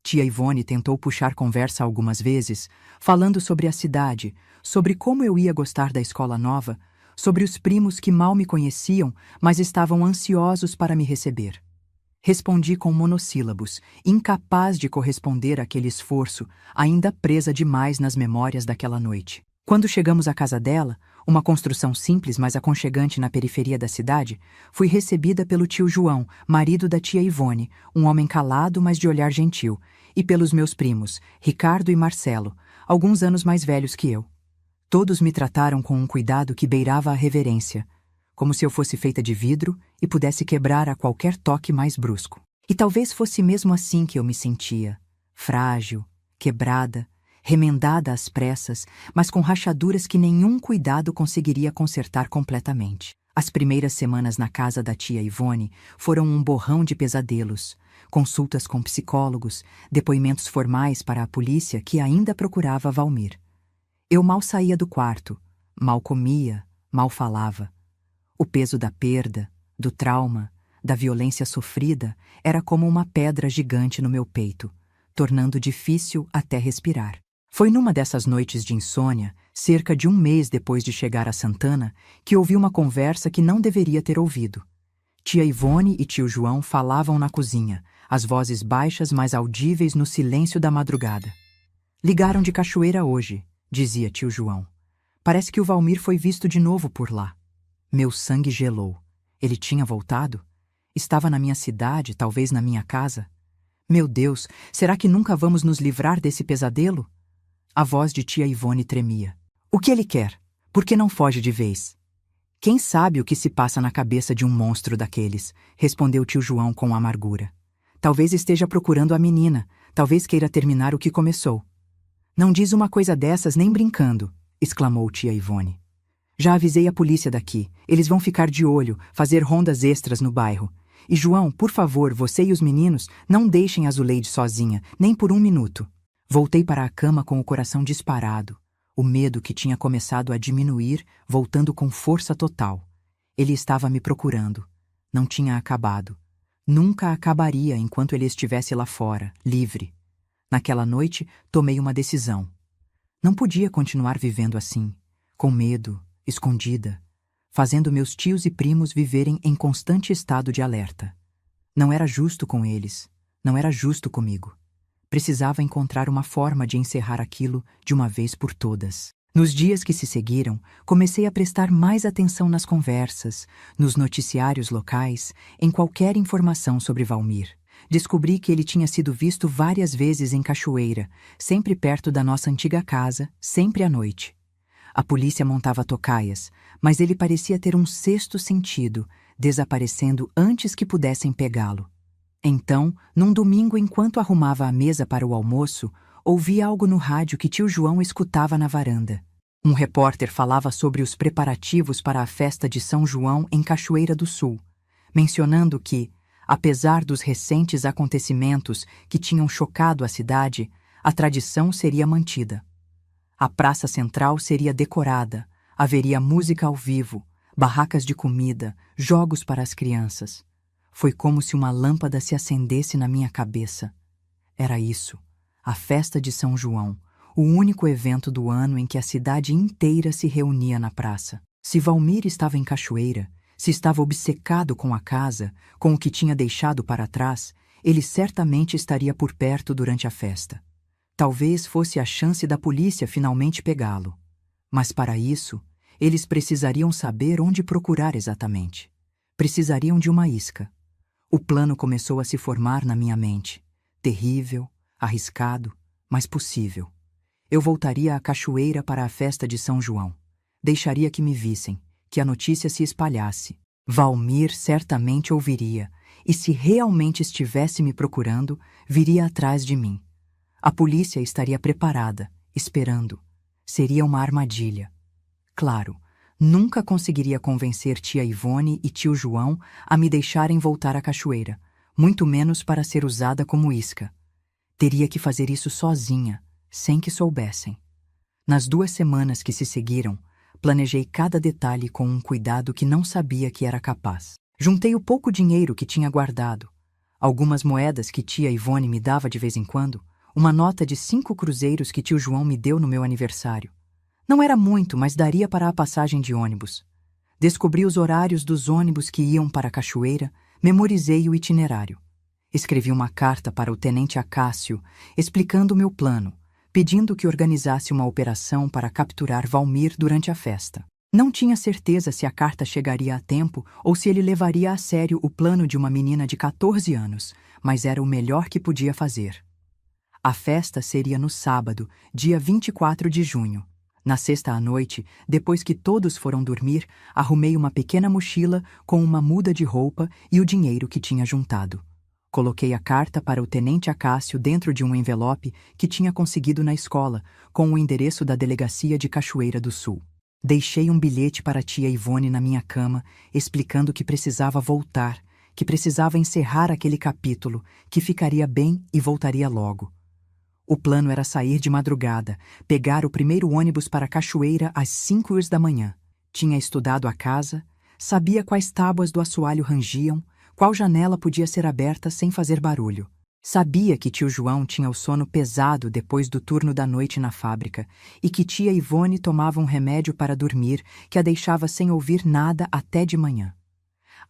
Tia Ivone tentou puxar conversa algumas vezes, falando sobre a cidade, sobre como eu ia gostar da escola nova, sobre os primos que mal me conheciam, mas estavam ansiosos para me receber. Respondi com monossílabos, incapaz de corresponder àquele esforço, ainda presa demais nas memórias daquela noite. Quando chegamos à casa dela, uma construção simples mas aconchegante na periferia da cidade, fui recebida pelo tio João, marido da tia Ivone, um homem calado mas de olhar gentil, e pelos meus primos, Ricardo e Marcelo, alguns anos mais velhos que eu. Todos me trataram com um cuidado que beirava a reverência, como se eu fosse feita de vidro e pudesse quebrar a qualquer toque mais brusco. E talvez fosse mesmo assim que eu me sentia, frágil, quebrada, remendada às pressas, mas com rachaduras que nenhum cuidado conseguiria consertar completamente. As primeiras semanas na casa da tia Ivone foram um borrão de pesadelos, consultas com psicólogos, depoimentos formais para a polícia que ainda procurava Valmir. Eu mal saía do quarto, mal comia, mal falava. O peso da perda, do trauma, da violência sofrida era como uma pedra gigante no meu peito, tornando difícil até respirar. Foi numa dessas noites de insônia, cerca de um mês depois de chegar a Santana, que ouvi uma conversa que não deveria ter ouvido. Tia Ivone e tio João falavam na cozinha, as vozes baixas mas audíveis no silêncio da madrugada. Ligaram de Cachoeira hoje, dizia tio João. Parece que o Valmir foi visto de novo por lá. Meu sangue gelou. Ele tinha voltado? Estava na minha cidade, talvez na minha casa? Meu Deus, será que nunca vamos nos livrar desse pesadelo? A voz de tia Ivone tremia. O que ele quer? Por que não foge de vez? Quem sabe o que se passa na cabeça de um monstro daqueles? Respondeu tio João com amargura. Talvez esteja procurando a menina, talvez queira terminar o que começou. Não diz uma coisa dessas nem brincando, exclamou tia Ivone. Já avisei a polícia daqui, eles vão ficar de olho, fazer rondas extras no bairro. E João, por favor, você e os meninos, não deixem a Zuleide sozinha, nem por um minuto. Voltei para a cama com o coração disparado, o medo que tinha começado a diminuir, voltando com força total. Ele estava me procurando. Não tinha acabado. Nunca acabaria enquanto ele estivesse lá fora, livre. Naquela noite, tomei uma decisão. Não podia continuar vivendo assim, com medo, escondida, fazendo meus tios e primos viverem em constante estado de alerta. Não era justo com eles, não era justo comigo. Precisava encontrar uma forma de encerrar aquilo de uma vez por todas. Nos dias que se seguiram, comecei a prestar mais atenção nas conversas, nos noticiários locais, em qualquer informação sobre Valmir. Descobri que ele tinha sido visto várias vezes em Cachoeira, sempre perto da nossa antiga casa, sempre à noite. A polícia montava tocaias, mas ele parecia ter um sexto sentido, desaparecendo antes que pudessem pegá-lo. Então, num domingo enquanto arrumava a mesa para o almoço, ouvi algo no rádio que tio João escutava na varanda. Um repórter falava sobre os preparativos para a festa de São João em Cachoeira do Sul, mencionando que, apesar dos recentes acontecimentos que tinham chocado a cidade, a tradição seria mantida. A praça central seria decorada, haveria música ao vivo, barracas de comida, jogos para as crianças. Foi como se uma lâmpada se acendesse na minha cabeça. Era isso, a festa de São João, o único evento do ano em que a cidade inteira se reunia na praça. Se Valmir estava em Cachoeira, se estava obcecado com a casa, com o que tinha deixado para trás, ele certamente estaria por perto durante a festa. Talvez fosse a chance da polícia finalmente pegá-lo. Mas para isso, eles precisariam saber onde procurar exatamente. Precisariam de uma isca. O plano começou a se formar na minha mente. Terrível, arriscado, mas possível. Eu voltaria à Cachoeira para a festa de São João. Deixaria que me vissem, que a notícia se espalhasse. Valmir certamente ouviria, e se realmente estivesse me procurando, viria atrás de mim. A polícia estaria preparada, esperando. Seria uma armadilha. Claro, nunca conseguiria convencer tia Ivone e tio João a me deixarem voltar à Cachoeira, muito menos para ser usada como isca. Teria que fazer isso sozinha, sem que soubessem. Nas 2 semanas que se seguiram, planejei cada detalhe com um cuidado que não sabia que era capaz. Juntei o pouco dinheiro que tinha guardado, algumas moedas que tia Ivone me dava de vez em quando, uma nota de 5 cruzeiros que tio João me deu no meu aniversário. Não era muito, mas daria para a passagem de ônibus. Descobri os horários dos ônibus que iam para a Cachoeira, memorizei o itinerário. Escrevi uma carta para o tenente Acácio, explicando o meu plano, pedindo que organizasse uma operação para capturar Valmir durante a festa. Não tinha certeza se a carta chegaria a tempo ou se ele levaria a sério o plano de uma menina de 14 anos, mas era o melhor que podia fazer. A festa seria no sábado, dia 24 de junho. Na sexta à noite, depois que todos foram dormir, arrumei uma pequena mochila com uma muda de roupa e o dinheiro que tinha juntado. Coloquei a carta para o tenente Acácio dentro de um envelope que tinha conseguido na escola, com o endereço da delegacia de Cachoeira do Sul. Deixei um bilhete para a tia Ivone na minha cama, explicando que precisava voltar, que precisava encerrar aquele capítulo, que ficaria bem e voltaria logo. O plano era sair de madrugada, pegar o primeiro ônibus para Cachoeira às 5 da manhã. Tinha estudado a casa, sabia quais tábuas do assoalho rangiam, qual janela podia ser aberta sem fazer barulho. Sabia que tio João tinha o sono pesado depois do turno da noite na fábrica e que tia Ivone tomava um remédio para dormir que a deixava sem ouvir nada até de manhã.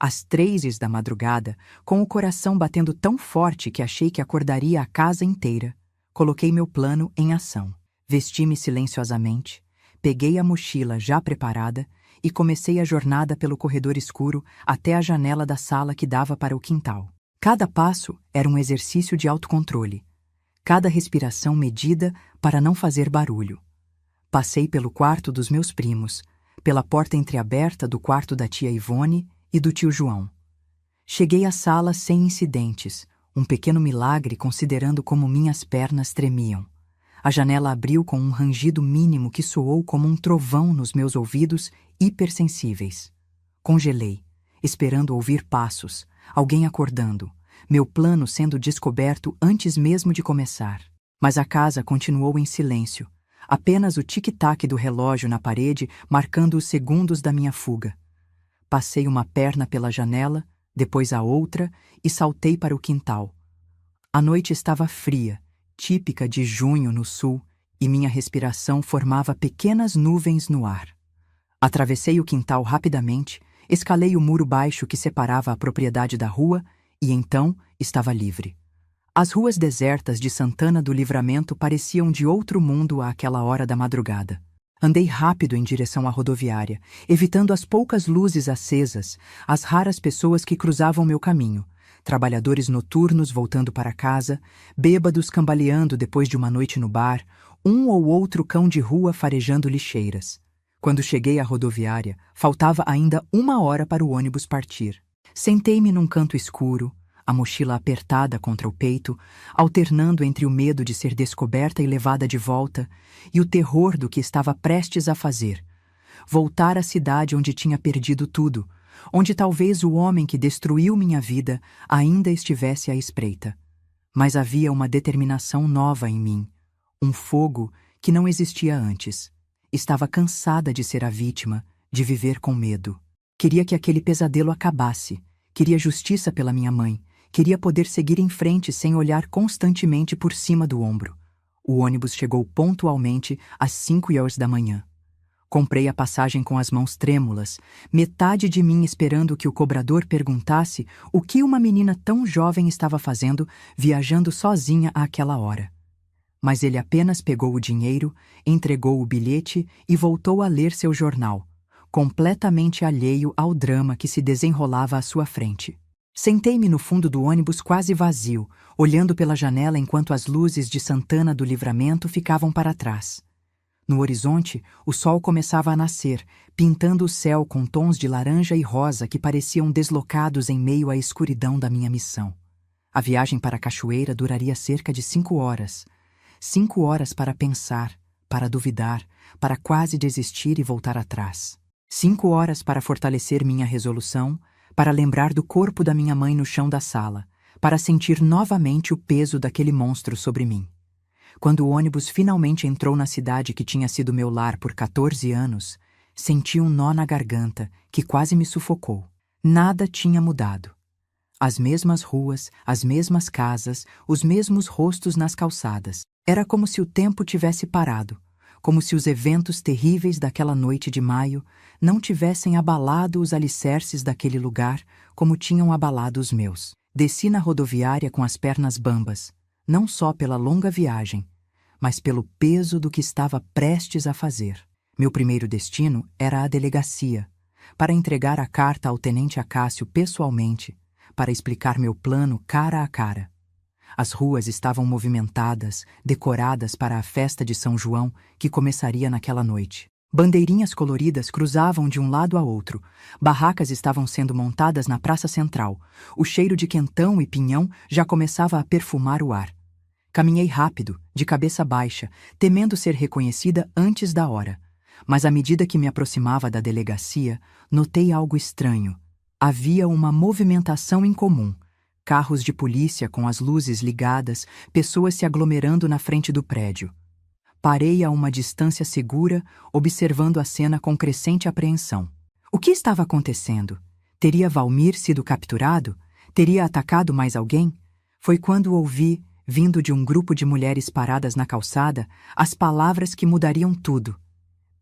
Às 3 da madrugada, com o coração batendo tão forte que achei que acordaria a casa inteira, coloquei meu plano em ação. Vesti-me silenciosamente, peguei a mochila já preparada e comecei a jornada pelo corredor escuro até a janela da sala que dava para o quintal. Cada passo era um exercício de autocontrole, cada respiração medida para não fazer barulho. Passei pelo quarto dos meus primos, pela porta entreaberta do quarto da tia Ivone e do tio João. Cheguei à sala sem incidentes, um pequeno milagre considerando como minhas pernas tremiam. A janela abriu com um rangido mínimo que soou como um trovão nos meus ouvidos hipersensíveis. Congelei, esperando ouvir passos, alguém acordando, meu plano sendo descoberto antes mesmo de começar. Mas a casa continuou em silêncio, apenas o tic-tac do relógio na parede marcando os segundos da minha fuga. Passei uma perna pela janela, depois a outra e saltei para o quintal. A noite estava fria, típica de junho no sul, e minha respiração formava pequenas nuvens no ar. Atravessei o quintal rapidamente, escalei o muro baixo que separava a propriedade da rua e então estava livre. As ruas desertas de Santana do Livramento pareciam de outro mundo àquela hora da madrugada. Andei rápido em direção à rodoviária, evitando as poucas luzes acesas, as raras pessoas que cruzavam meu caminho, trabalhadores noturnos voltando para casa, bêbados cambaleando depois de uma noite no bar, um ou outro cão de rua farejando lixeiras. Quando cheguei à rodoviária, faltava ainda 1 hora para o ônibus partir. Sentei-me num canto escuro, a mochila apertada contra o peito, alternando entre o medo de ser descoberta e levada de volta e o terror do que estava prestes a fazer. Voltar à cidade onde tinha perdido tudo, onde talvez o homem que destruiu minha vida ainda estivesse à espreita. Mas havia uma determinação nova em mim, um fogo que não existia antes. Estava cansada de ser a vítima, de viver com medo. Queria que aquele pesadelo acabasse, queria justiça pela minha mãe, queria poder seguir em frente sem olhar constantemente por cima do ombro. O ônibus chegou pontualmente às 5 da manhã. Comprei a passagem com as mãos trêmulas, metade de mim esperando que o cobrador perguntasse o que uma menina tão jovem estava fazendo, viajando sozinha àquela hora. Mas ele apenas pegou o dinheiro, entregou o bilhete e voltou a ler seu jornal, completamente alheio ao drama que se desenrolava à sua frente. Sentei-me no fundo do ônibus quase vazio, olhando pela janela enquanto as luzes de Santana do Livramento ficavam para trás. No horizonte, o sol começava a nascer, pintando o céu com tons de laranja e rosa que pareciam deslocados em meio à escuridão da minha missão. A viagem para a Cachoeira duraria cerca de 5 horas. 5 horas para pensar, para duvidar, para quase desistir e voltar atrás. 5 horas para fortalecer minha resolução, para lembrar do corpo da minha mãe no chão da sala, para sentir novamente o peso daquele monstro sobre mim. Quando o ônibus finalmente entrou na cidade que tinha sido meu lar por 14 anos, senti um nó na garganta que quase me sufocou. Nada tinha mudado. As mesmas ruas, as mesmas casas, os mesmos rostos nas calçadas. Era como se o tempo tivesse parado, como se os eventos terríveis daquela noite de maio não tivessem abalado os alicerces daquele lugar como tinham abalado os meus. Desci na rodoviária com as pernas bambas, não só pela longa viagem, mas pelo peso do que estava prestes a fazer. Meu primeiro destino era a delegacia, para entregar a carta ao tenente Acácio pessoalmente, para explicar meu plano cara a cara. As ruas estavam movimentadas, decoradas para a festa de São João que começaria naquela noite. Bandeirinhas coloridas cruzavam de um lado a outro. Barracas estavam sendo montadas na praça central. O cheiro de quentão e pinhão já começava a perfumar o ar. Caminhei rápido, de cabeça baixa, temendo ser reconhecida antes da hora. Mas à medida que me aproximava da delegacia, notei algo estranho. Havia uma movimentação incomum. Carros de polícia com as luzes ligadas, pessoas se aglomerando na frente do prédio. Parei a uma distância segura, observando a cena com crescente apreensão. O que estava acontecendo? Teria Valmir sido capturado? Teria atacado mais alguém? Foi quando ouvi, vindo de um grupo de mulheres paradas na calçada, as palavras que mudariam tudo.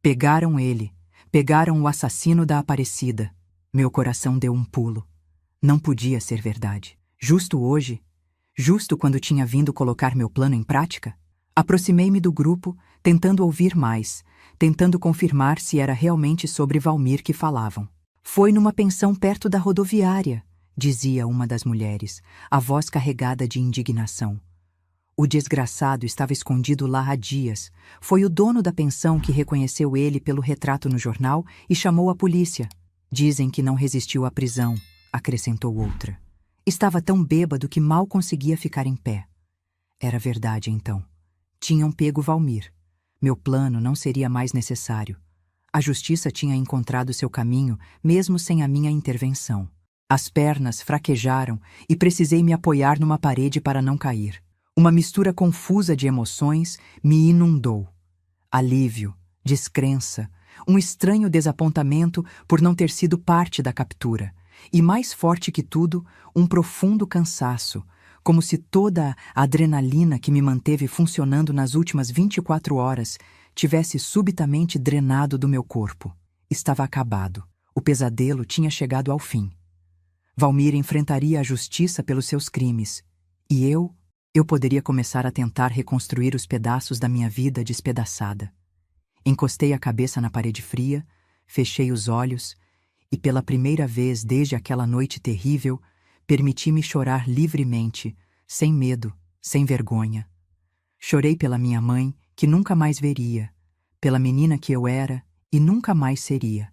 Pegaram ele. Pegaram o assassino da Aparecida. Meu coração deu um pulo. Não podia ser verdade. Justo hoje? Justo quando tinha vindo colocar meu plano em prática? Aproximei-me do grupo, tentando ouvir mais, tentando confirmar se era realmente sobre Valmir que falavam. Foi numa pensão perto da rodoviária, dizia uma das mulheres, a voz carregada de indignação. O desgraçado estava escondido lá há dias. Foi o dono da pensão que reconheceu ele pelo retrato no jornal e chamou a polícia. Dizem que não resistiu à prisão, acrescentou outra. Estava tão bêbado que mal conseguia ficar em pé. Era verdade, então. Tinham pego Valmir. Meu plano não seria mais necessário. A justiça tinha encontrado seu caminho, mesmo sem a minha intervenção. As pernas fraquejaram e precisei me apoiar numa parede para não cair. Uma mistura confusa de emoções me inundou. Alívio, descrença, um estranho desapontamento por não ter sido parte da captura. E mais forte que tudo, um profundo cansaço, como se toda a adrenalina que me manteve funcionando nas últimas 24 horas tivesse subitamente drenado do meu corpo. Estava acabado. O pesadelo tinha chegado ao fim. Valmir enfrentaria a justiça pelos seus crimes. E eu poderia começar a tentar reconstruir os pedaços da minha vida despedaçada. Encostei a cabeça na parede fria, fechei os olhos e, pela primeira vez desde aquela noite terrível, permiti-me chorar livremente, sem medo, sem vergonha. Chorei pela minha mãe, que nunca mais veria, pela menina que eu era e nunca mais seria,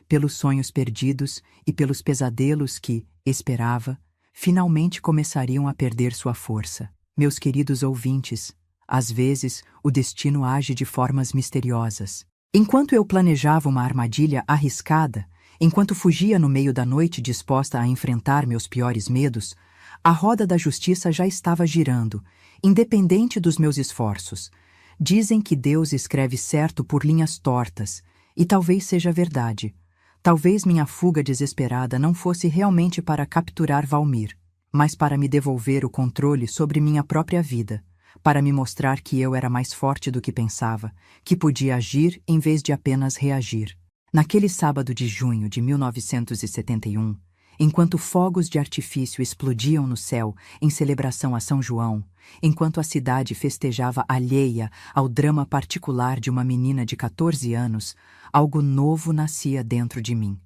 pelos sonhos perdidos e pelos pesadelos que, esperava, finalmente começariam a perder sua força. Meus queridos ouvintes, às vezes o destino age de formas misteriosas. Enquanto eu planejava uma armadilha arriscada, enquanto fugia no meio da noite disposta a enfrentar meus piores medos, a roda da justiça já estava girando, independente dos meus esforços. Dizem que Deus escreve certo por linhas tortas, e talvez seja verdade. Talvez minha fuga desesperada não fosse realmente para capturar Valmir, mas para me devolver o controle sobre minha própria vida, para me mostrar que eu era mais forte do que pensava, que podia agir em vez de apenas reagir. Naquele sábado de junho de 1971, enquanto fogos de artifício explodiam no céu em celebração a São João, enquanto a cidade festejava alheia ao drama particular de uma menina de 14 anos, algo novo nascia dentro de mim.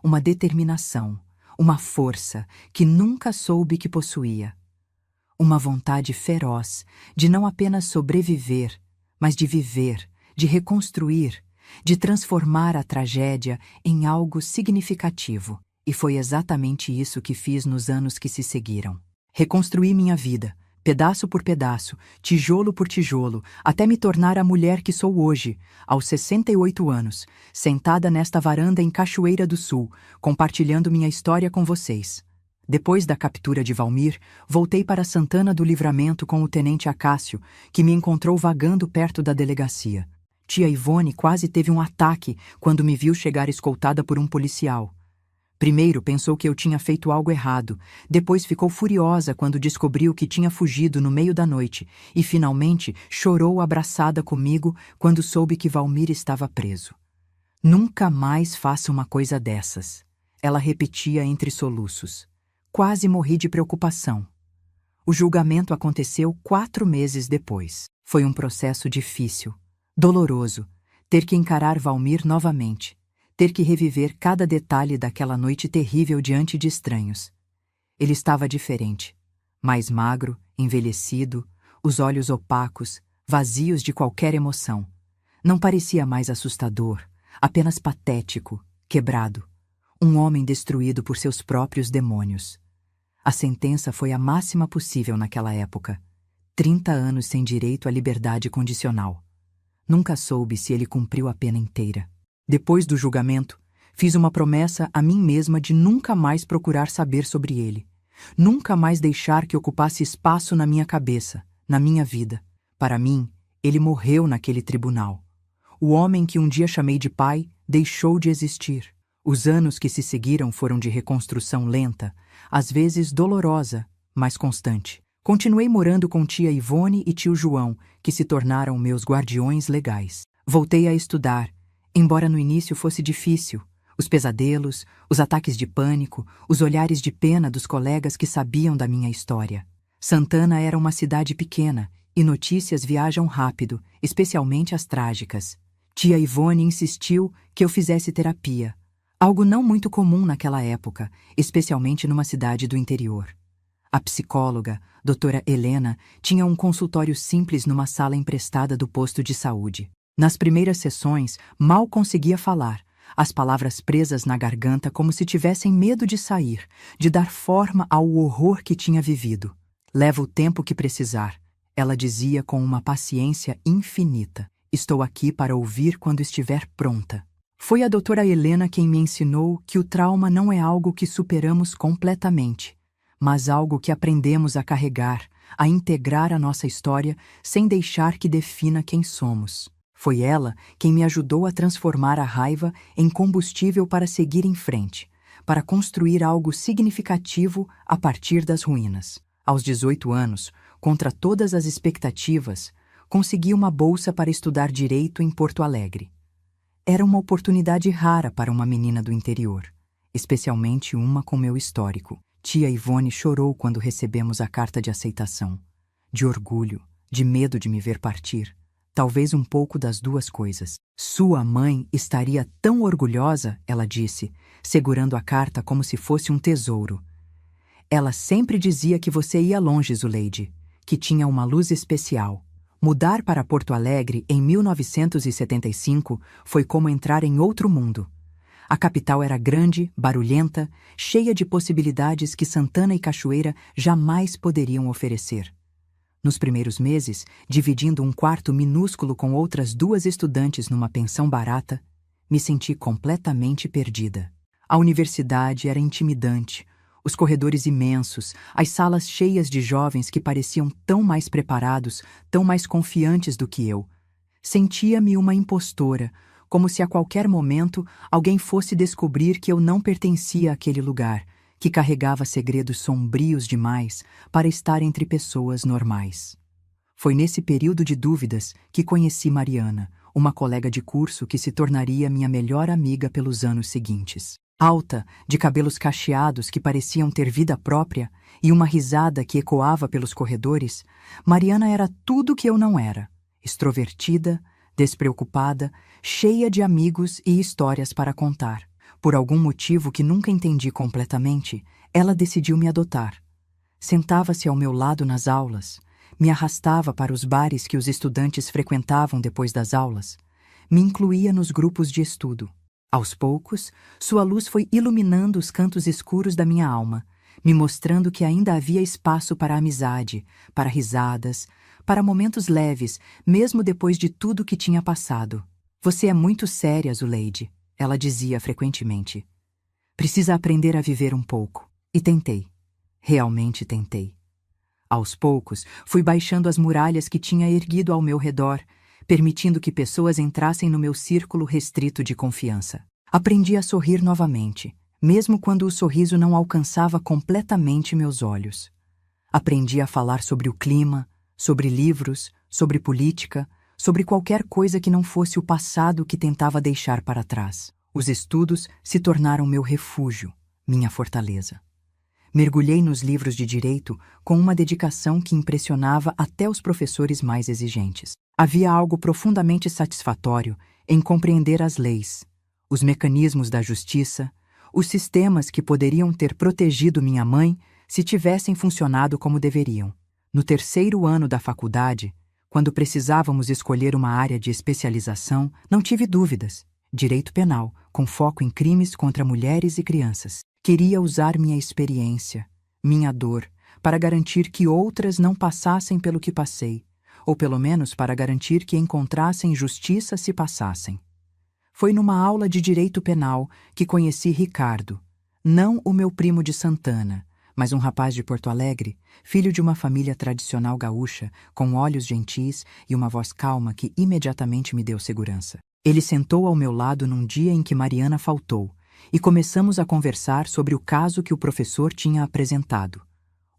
Uma determinação, uma força que nunca soube que possuía. Uma vontade feroz de não apenas sobreviver, mas de viver, de reconstruir, de transformar a tragédia em algo significativo. E foi exatamente isso que fiz nos anos que se seguiram. Reconstruí minha vida, pedaço por pedaço, tijolo por tijolo, até me tornar a mulher que sou hoje, aos 68 anos, sentada nesta varanda em Cachoeira do Sul, compartilhando minha história com vocês. Depois da captura de Valmir, voltei para Santana do Livramento com o tenente Acácio, que me encontrou vagando perto da delegacia. Tia Ivone quase teve um ataque quando me viu chegar escoltada por um policial. Primeiro pensou que eu tinha feito algo errado, depois ficou furiosa quando descobriu que tinha fugido no meio da noite e finalmente chorou abraçada comigo quando soube que Valmir estava preso. Nunca mais faça uma coisa dessas, ela repetia entre soluços. Quase morri de preocupação. O julgamento aconteceu 4 meses depois. Foi um processo difícil, doloroso, ter que encarar Valmir novamente, ter que reviver cada detalhe daquela noite terrível diante de estranhos. Ele estava diferente, mais magro, envelhecido, os olhos opacos, vazios de qualquer emoção. Não parecia mais assustador, apenas patético, quebrado. Um homem destruído por seus próprios demônios. A sentença foi a máxima possível naquela época. 30 anos sem direito à liberdade condicional. Nunca soube se ele cumpriu a pena inteira. Depois do julgamento, fiz uma promessa a mim mesma de nunca mais procurar saber sobre ele. Nunca mais deixar que ocupasse espaço na minha cabeça, na minha vida. Para mim, ele morreu naquele tribunal. O homem que um dia chamei de pai deixou de existir. Os anos que se seguiram foram de reconstrução lenta, às vezes dolorosa, mas constante. Continuei morando com tia Ivone e tio João, que se tornaram meus guardiões legais. Voltei a estudar, embora no início fosse difícil. Os pesadelos, os ataques de pânico, os olhares de pena dos colegas que sabiam da minha história. Santana era uma cidade pequena, e notícias viajam rápido, especialmente as trágicas. Tia Ivone insistiu que eu fizesse terapia, algo não muito comum naquela época, especialmente numa cidade do interior. A psicóloga, doutora Helena, tinha um consultório simples numa sala emprestada do posto de saúde. Nas primeiras sessões, mal conseguia falar, as palavras presas na garganta como se tivessem medo de sair, de dar forma ao horror que tinha vivido. Leva o tempo que precisar, ela dizia com uma paciência infinita. Estou aqui para ouvir quando estiver pronta. Foi a doutora Helena quem me ensinou que o trauma não é algo que superamos completamente, mas algo que aprendemos a carregar, a integrar a nossa história sem deixar que defina quem somos. Foi ela quem me ajudou a transformar a raiva em combustível para seguir em frente, para construir algo significativo a partir das ruínas. Aos 18 anos, contra todas as expectativas, consegui uma bolsa para estudar Direito em Porto Alegre. Era uma oportunidade rara para uma menina do interior, especialmente uma com meu histórico. Tia Ivone chorou quando recebemos a carta de aceitação. De orgulho, de medo de me ver partir. Talvez um pouco das duas coisas. Sua mãe estaria tão orgulhosa, ela disse, segurando a carta como se fosse um tesouro. Ela sempre dizia que você ia longe, Zuleide, que tinha uma luz especial. Mudar para Porto Alegre em 1975 foi como entrar em outro mundo. A capital era grande, barulhenta, cheia de possibilidades que Santana e Cachoeira jamais poderiam oferecer. Nos primeiros meses, dividindo um quarto minúsculo com outras 2 estudantes numa pensão barata, me senti completamente perdida. A universidade era intimidante, os corredores imensos, as salas cheias de jovens que pareciam tão mais preparados, tão mais confiantes do que eu. Sentia-me uma impostora, como se a qualquer momento alguém fosse descobrir que eu não pertencia àquele lugar, que carregava segredos sombrios demais para estar entre pessoas normais. Foi nesse período de dúvidas que conheci Mariana, uma colega de curso que se tornaria minha melhor amiga pelos anos seguintes. Alta, de cabelos cacheados que pareciam ter vida própria e uma risada que ecoava pelos corredores, Mariana era tudo que eu não era. Extrovertida, despreocupada, cheia de amigos e histórias para contar. Por algum motivo que nunca entendi completamente, ela decidiu me adotar. Sentava-se ao meu lado nas aulas, me arrastava para os bares que os estudantes frequentavam depois das aulas, me incluía nos grupos de estudo. Aos poucos, sua luz foi iluminando os cantos escuros da minha alma, me mostrando que ainda havia espaço para amizade, para risadas, para momentos leves, mesmo depois de tudo que tinha passado. Você é muito séria, Zuleide, ela dizia frequentemente. Precisa aprender a viver um pouco. E tentei. Realmente tentei. Aos poucos, fui baixando as muralhas que tinha erguido ao meu redor, permitindo que pessoas entrassem no meu círculo restrito de confiança. Aprendi a sorrir novamente, mesmo quando o sorriso não alcançava completamente meus olhos. Aprendi a falar sobre o clima, sobre livros, sobre política, sobre qualquer coisa que não fosse o passado que tentava deixar para trás. Os estudos se tornaram meu refúgio, minha fortaleza. Mergulhei nos livros de direito com uma dedicação que impressionava até os professores mais exigentes. Havia algo profundamente satisfatório em compreender as leis, os mecanismos da justiça, os sistemas que poderiam ter protegido minha mãe se tivessem funcionado como deveriam. No terceiro ano da faculdade, Quando precisávamos escolher uma área de especialização, não tive dúvidas. Direito penal, com foco em crimes contra mulheres e crianças. Queria usar minha experiência, minha dor, para garantir que outras não passassem pelo que passei, ou pelo menos para garantir que encontrassem justiça se passassem. Foi numa aula de direito penal que conheci Ricardo, não o meu primo de Santana, mas um rapaz de Porto Alegre, filho de uma família tradicional gaúcha, com olhos gentis e uma voz calma que imediatamente me deu segurança. Ele sentou ao meu lado num dia em que Mariana faltou, e começamos a conversar sobre o caso que o professor tinha apresentado.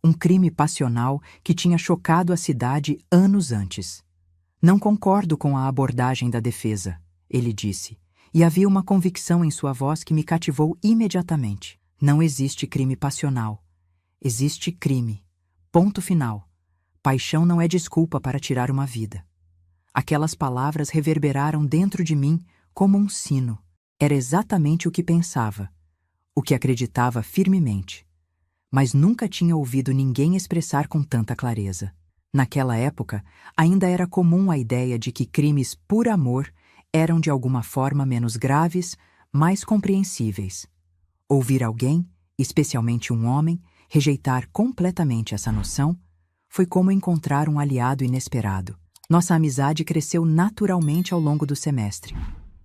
Um crime passional que tinha chocado a cidade anos antes. Não concordo com a abordagem da defesa, ele disse, e havia uma convicção em sua voz que me cativou imediatamente. Não existe crime passional. Existe crime. Ponto final. Paixão não é desculpa para tirar uma vida. Aquelas palavras reverberaram dentro de mim como um sino. Era exatamente o que pensava, o que acreditava firmemente. Mas nunca tinha ouvido ninguém expressar com tanta clareza. Naquela época, ainda era comum a ideia de que crimes por amor eram de alguma forma menos graves, mais compreensíveis. Ouvir alguém, especialmente um homem, rejeitar completamente essa noção foi como encontrar um aliado inesperado. Nossa amizade cresceu naturalmente ao longo do semestre.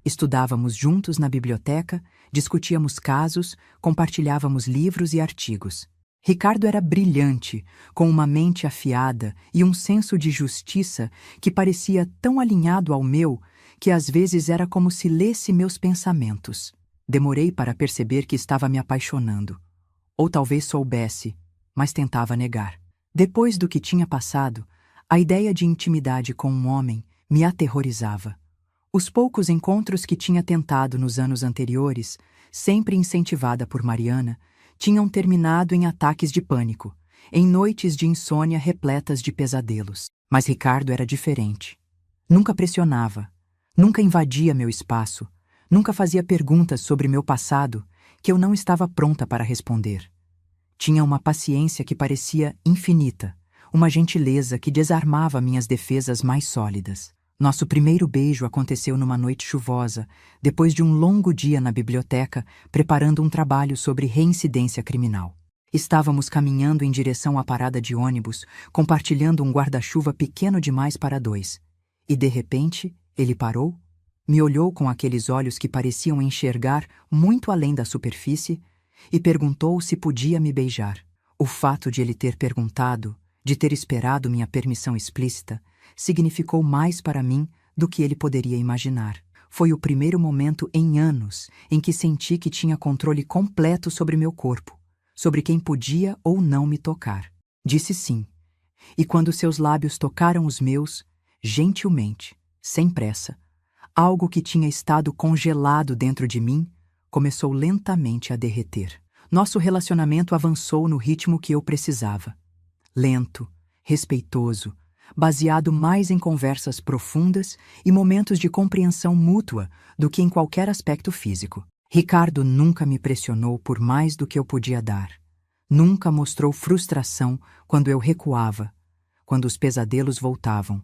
Estudávamos juntos na biblioteca, discutíamos casos, compartilhávamos livros e artigos. Ricardo era brilhante, com uma mente afiada e um senso de justiça que parecia tão alinhado ao meu que às vezes era como se lesse meus pensamentos. Demorei para perceber que estava me apaixonando. Ou talvez soubesse, mas tentava negar. Depois do que tinha passado, a ideia de intimidade com um homem me aterrorizava. Os poucos encontros que tinha tentado nos anos anteriores, sempre incentivada por Mariana, tinham terminado em ataques de pânico, em noites de insônia repletas de pesadelos. Mas Ricardo era diferente. Nunca pressionava, nunca invadia meu espaço, nunca fazia perguntas sobre meu passado que eu não estava pronta para responder. Tinha uma paciência que parecia infinita, uma gentileza que desarmava minhas defesas mais sólidas. Nosso primeiro beijo aconteceu numa noite chuvosa, depois de um longo dia na biblioteca, preparando um trabalho sobre reincidência criminal. Estávamos caminhando em direção à parada de ônibus, compartilhando um guarda-chuva pequeno demais para dois. E, de repente, ele parou, me olhou com aqueles olhos que pareciam enxergar muito além da superfície e perguntou se podia me beijar. O fato de ele ter perguntado, de ter esperado minha permissão explícita, significou mais para mim do que ele poderia imaginar. Foi o primeiro momento em anos em que senti que tinha controle completo sobre meu corpo, sobre quem podia ou não me tocar. Disse sim, e quando seus lábios tocaram os meus, gentilmente, sem pressa, algo que tinha estado congelado dentro de mim começou lentamente a derreter. Nosso relacionamento avançou no ritmo que eu precisava. Lento, respeitoso, baseado mais em conversas profundas e momentos de compreensão mútua do que em qualquer aspecto físico. Ricardo nunca me pressionou por mais do que eu podia dar. Nunca mostrou frustração quando eu recuava, quando os pesadelos voltavam,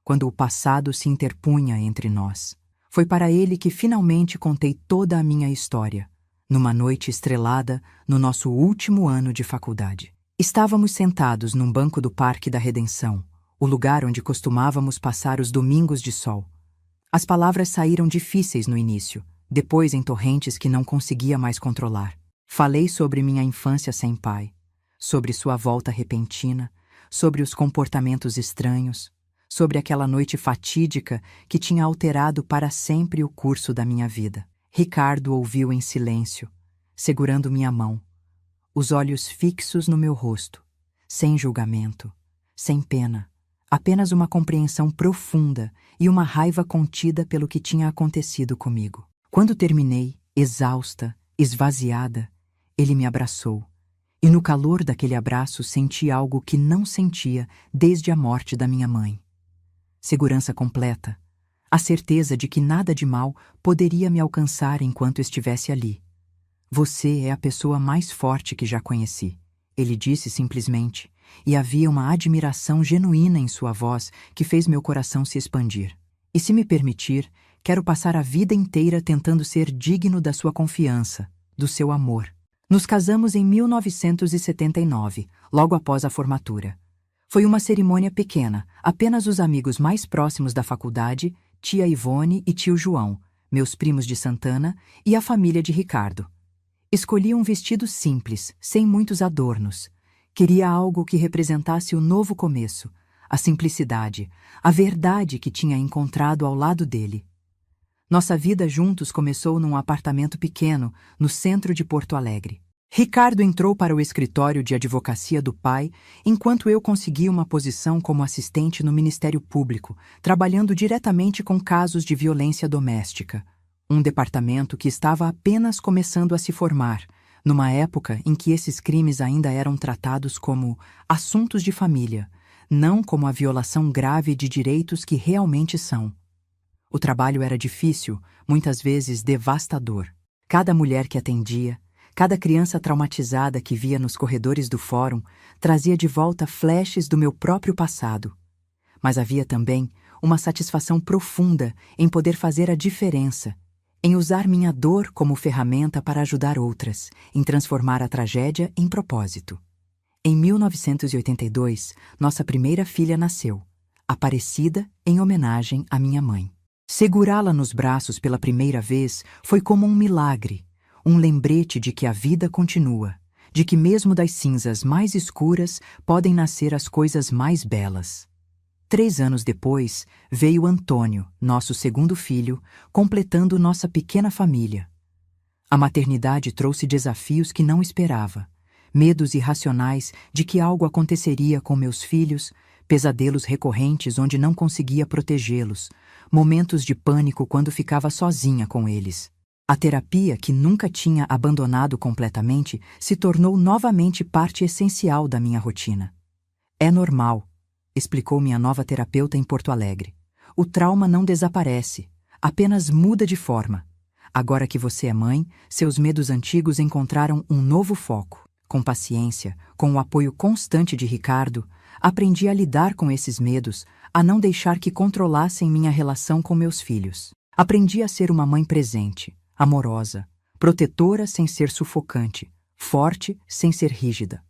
quando o passado se interpunha entre nós. Foi para ele que finalmente contei toda a minha história, numa noite estrelada no nosso último ano de faculdade. Estávamos sentados num banco do Parque da Redenção, o lugar onde costumávamos passar os domingos de sol. As palavras saíram difíceis no início, depois em torrentes que não conseguia mais controlar. Falei sobre minha infância sem pai, sobre sua volta repentina, sobre os comportamentos estranhos, sobre aquela noite fatídica que tinha alterado para sempre o curso da minha vida. Ricardo ouviu em silêncio, segurando minha mão, os olhos fixos no meu rosto, sem julgamento, sem pena, apenas uma compreensão profunda e uma raiva contida pelo que tinha acontecido comigo. Quando terminei, exausta, esvaziada, ele me abraçou, e no calor daquele abraço senti algo que não sentia desde a morte da minha mãe. Segurança completa, a certeza de que nada de mal poderia me alcançar enquanto estivesse ali. Você é a pessoa mais forte que já conheci, ele disse simplesmente, e havia uma admiração genuína em sua voz que fez meu coração se expandir. E se me permitir, quero passar a vida inteira tentando ser digno da sua confiança, do seu amor. Nos casamos em 1979, logo após a formatura. Foi uma cerimônia pequena, apenas os amigos mais próximos da faculdade, tia Ivone e tio João, meus primos de Santana e a família de Ricardo. Escolhi um vestido simples, sem muitos adornos. Queria algo que representasse o novo começo, a simplicidade, a verdade que tinha encontrado ao lado dele. Nossa vida juntos começou num apartamento pequeno, no centro de Porto Alegre. Ricardo entrou para o escritório de advocacia do pai, enquanto eu consegui uma posição como assistente no Ministério Público, trabalhando diretamente com casos de violência doméstica. Um departamento que estava apenas começando a se formar, numa época em que esses crimes ainda eram tratados como assuntos de família, não como a violação grave de direitos que realmente são. O trabalho era difícil, muitas vezes devastador. Cada mulher que atendia, cada criança traumatizada que via nos corredores do fórum trazia de volta flashes do meu próprio passado. Mas havia também uma satisfação profunda em poder fazer a diferença, em usar minha dor como ferramenta para ajudar outras, em transformar a tragédia em propósito. Em 1982, nossa primeira filha nasceu, Aparecida, em homenagem à minha mãe. Segurá-la nos braços pela primeira vez foi como um milagre, um lembrete de que a vida continua, de que mesmo das cinzas mais escuras podem nascer as coisas mais belas. 3 anos depois, veio Antônio, nosso segundo filho, completando nossa pequena família. A maternidade trouxe desafios que não esperava, medos irracionais de que algo aconteceria com meus filhos, pesadelos recorrentes onde não conseguia protegê-los, momentos de pânico quando ficava sozinha com eles. A terapia, que nunca tinha abandonado completamente, se tornou novamente parte essencial da minha rotina. É normal, explicou minha nova terapeuta em Porto Alegre. O trauma não desaparece, apenas muda de forma. Agora que você é mãe, seus medos antigos encontraram um novo foco. Com paciência, com o apoio constante de Ricardo, aprendi a lidar com esses medos, a não deixar que controlassem minha relação com meus filhos. Aprendi a ser uma mãe presente, amorosa, protetora sem ser sufocante, forte sem ser rígida.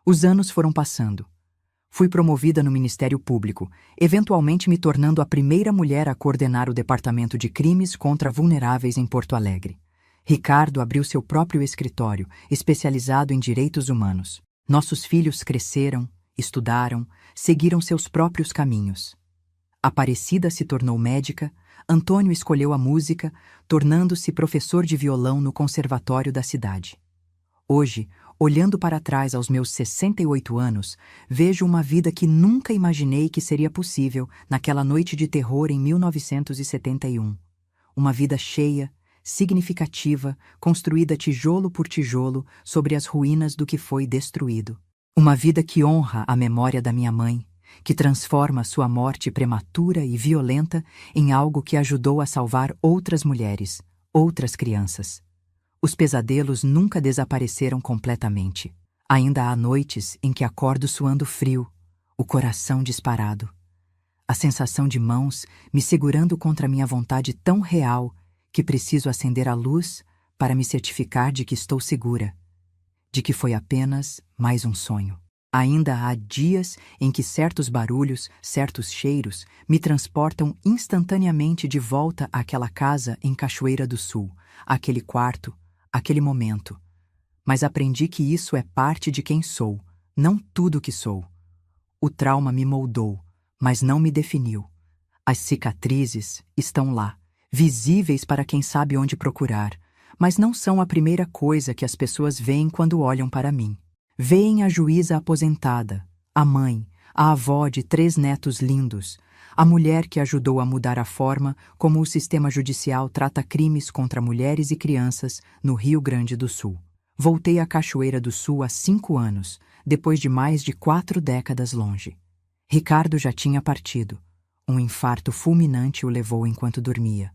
Os anos foram passando. Fui promovida no Ministério Público, eventualmente me tornando a primeira mulher a coordenar o Departamento de Crimes contra Vulneráveis em Porto Alegre. Ricardo abriu seu próprio escritório, especializado em direitos humanos. Nossos filhos cresceram, estudaram, seguiram seus próprios caminhos. Aparecida se tornou médica, Antônio escolheu a música, tornando-se professor de violão no conservatório da cidade. Hoje, olhando para trás aos meus 68 anos, vejo uma vida que nunca imaginei que seria possível naquela noite de terror em 1971. Uma vida cheia, significativa, construída tijolo por tijolo sobre as ruínas do que foi destruído. Uma vida que honra a memória da minha mãe, que transforma sua morte prematura e violenta em algo que ajudou a salvar outras mulheres, outras crianças. Os pesadelos nunca desapareceram completamente. Ainda há noites em que acordo suando frio, o coração disparado. A sensação de mãos me segurando contra minha vontade tão real que preciso acender a luz para me certificar de que estou segura, de que foi apenas mais um sonho. Ainda há dias em que certos barulhos, certos cheiros, me transportam instantaneamente de volta àquela casa em Cachoeira do Sul, àquele quarto, àquele momento. Mas aprendi que isso é parte de quem sou, não tudo que sou. O trauma me moldou, mas não me definiu. As cicatrizes estão lá, visíveis para quem sabe onde procurar, mas não são a primeira coisa que as pessoas veem quando olham para mim. Veem a juíza aposentada, a mãe, a avó de 3 netos lindos, a mulher que ajudou a mudar a forma como o sistema judicial trata crimes contra mulheres e crianças no Rio Grande do Sul. Voltei à Cachoeira do Sul há 5 anos, depois de mais de 4 décadas longe. Ricardo já tinha partido. Um infarto fulminante o levou enquanto dormia.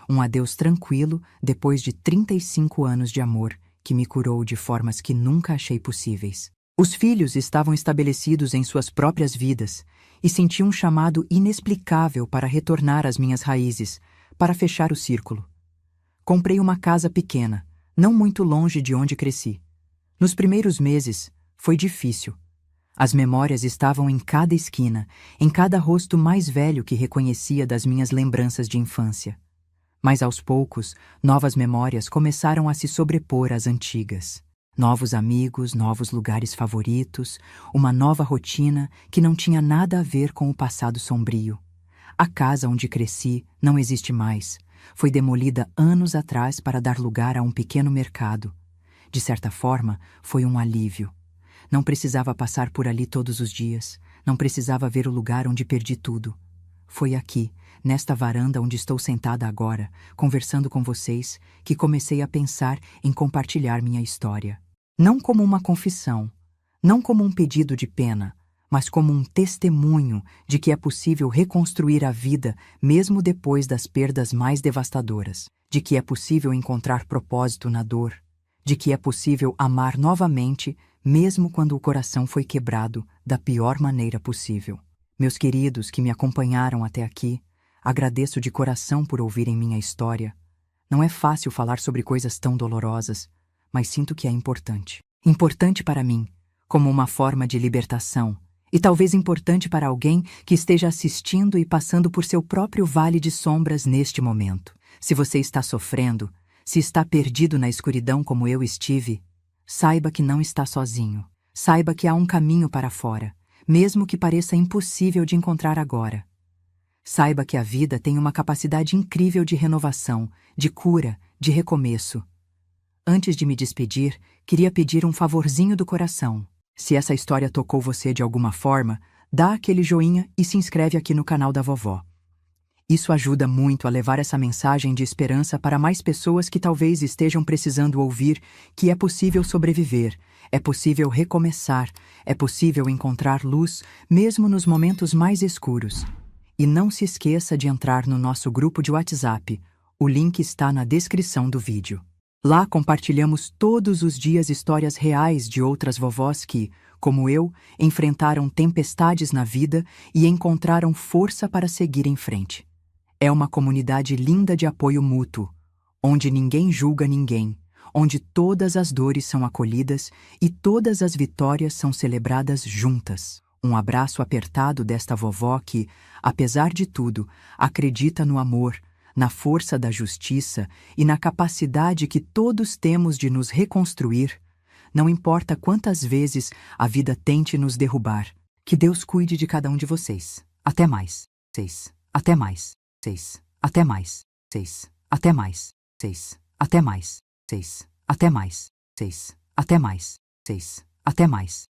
Um adeus tranquilo depois de 35 anos de amor que me curou de formas que nunca achei possíveis. Os filhos estavam estabelecidos em suas próprias vidas e senti um chamado inexplicável para retornar às minhas raízes, para fechar o círculo. Comprei uma casa pequena, não muito longe de onde cresci. Nos primeiros meses, foi difícil. As memórias estavam em cada esquina, em cada rosto mais velho que reconhecia das minhas lembranças de infância. Mas aos poucos, novas memórias começaram a se sobrepor às antigas. Novos amigos, novos lugares favoritos, uma nova rotina que não tinha nada a ver com o passado sombrio. A casa onde cresci não existe mais. Foi demolida anos atrás para dar lugar a um pequeno mercado. De certa forma, foi um alívio. Não precisava passar por ali todos os dias. Não precisava ver o lugar onde perdi tudo. Foi aqui, nesta varanda onde estou sentada agora, conversando com vocês, que comecei a pensar em compartilhar minha história. Não como uma confissão, não como um pedido de pena, mas como um testemunho de que é possível reconstruir a vida mesmo depois das perdas mais devastadoras, de que é possível encontrar propósito na dor, de que é possível amar novamente mesmo quando o coração foi quebrado da pior maneira possível. Meus queridos que me acompanharam até aqui, agradeço de coração por ouvirem minha história. Não é fácil falar sobre coisas tão dolorosas, mas sinto que é importante. Importante para mim, como uma forma de libertação, e talvez importante para alguém que esteja assistindo e passando por seu próprio vale de sombras neste momento. Se você está sofrendo, se está perdido na escuridão como eu estive, saiba que não está sozinho. Saiba que há um caminho para fora, mesmo que pareça impossível de encontrar agora. Saiba que a vida tem uma capacidade incrível de renovação, de cura, de recomeço. Antes de me despedir, queria pedir um favorzinho do coração. Se essa história tocou você de alguma forma, dá aquele joinha e se inscreve aqui no canal da vovó. Isso ajuda muito a levar essa mensagem de esperança para mais pessoas que talvez estejam precisando ouvir que é possível sobreviver, é possível recomeçar, é possível encontrar luz mesmo nos momentos mais escuros. E não se esqueça de entrar no nosso grupo de WhatsApp. O link está na descrição do vídeo. Lá compartilhamos todos os dias histórias reais de outras vovós que, como eu, enfrentaram tempestades na vida e encontraram força para seguir em frente. É uma comunidade linda de apoio mútuo, onde ninguém julga ninguém, onde todas as dores são acolhidas e todas as vitórias são celebradas juntas. Um abraço apertado desta vovó que, apesar de tudo, acredita no amor, na força da justiça e na capacidade que todos temos de nos reconstruir, não importa quantas vezes a vida tente nos derrubar. Que Deus cuide de cada um de vocês. Até mais. Até mais. Até mais. Até mais. Até mais. Até mais. Até mais. Até mais. Até mais. Até mais.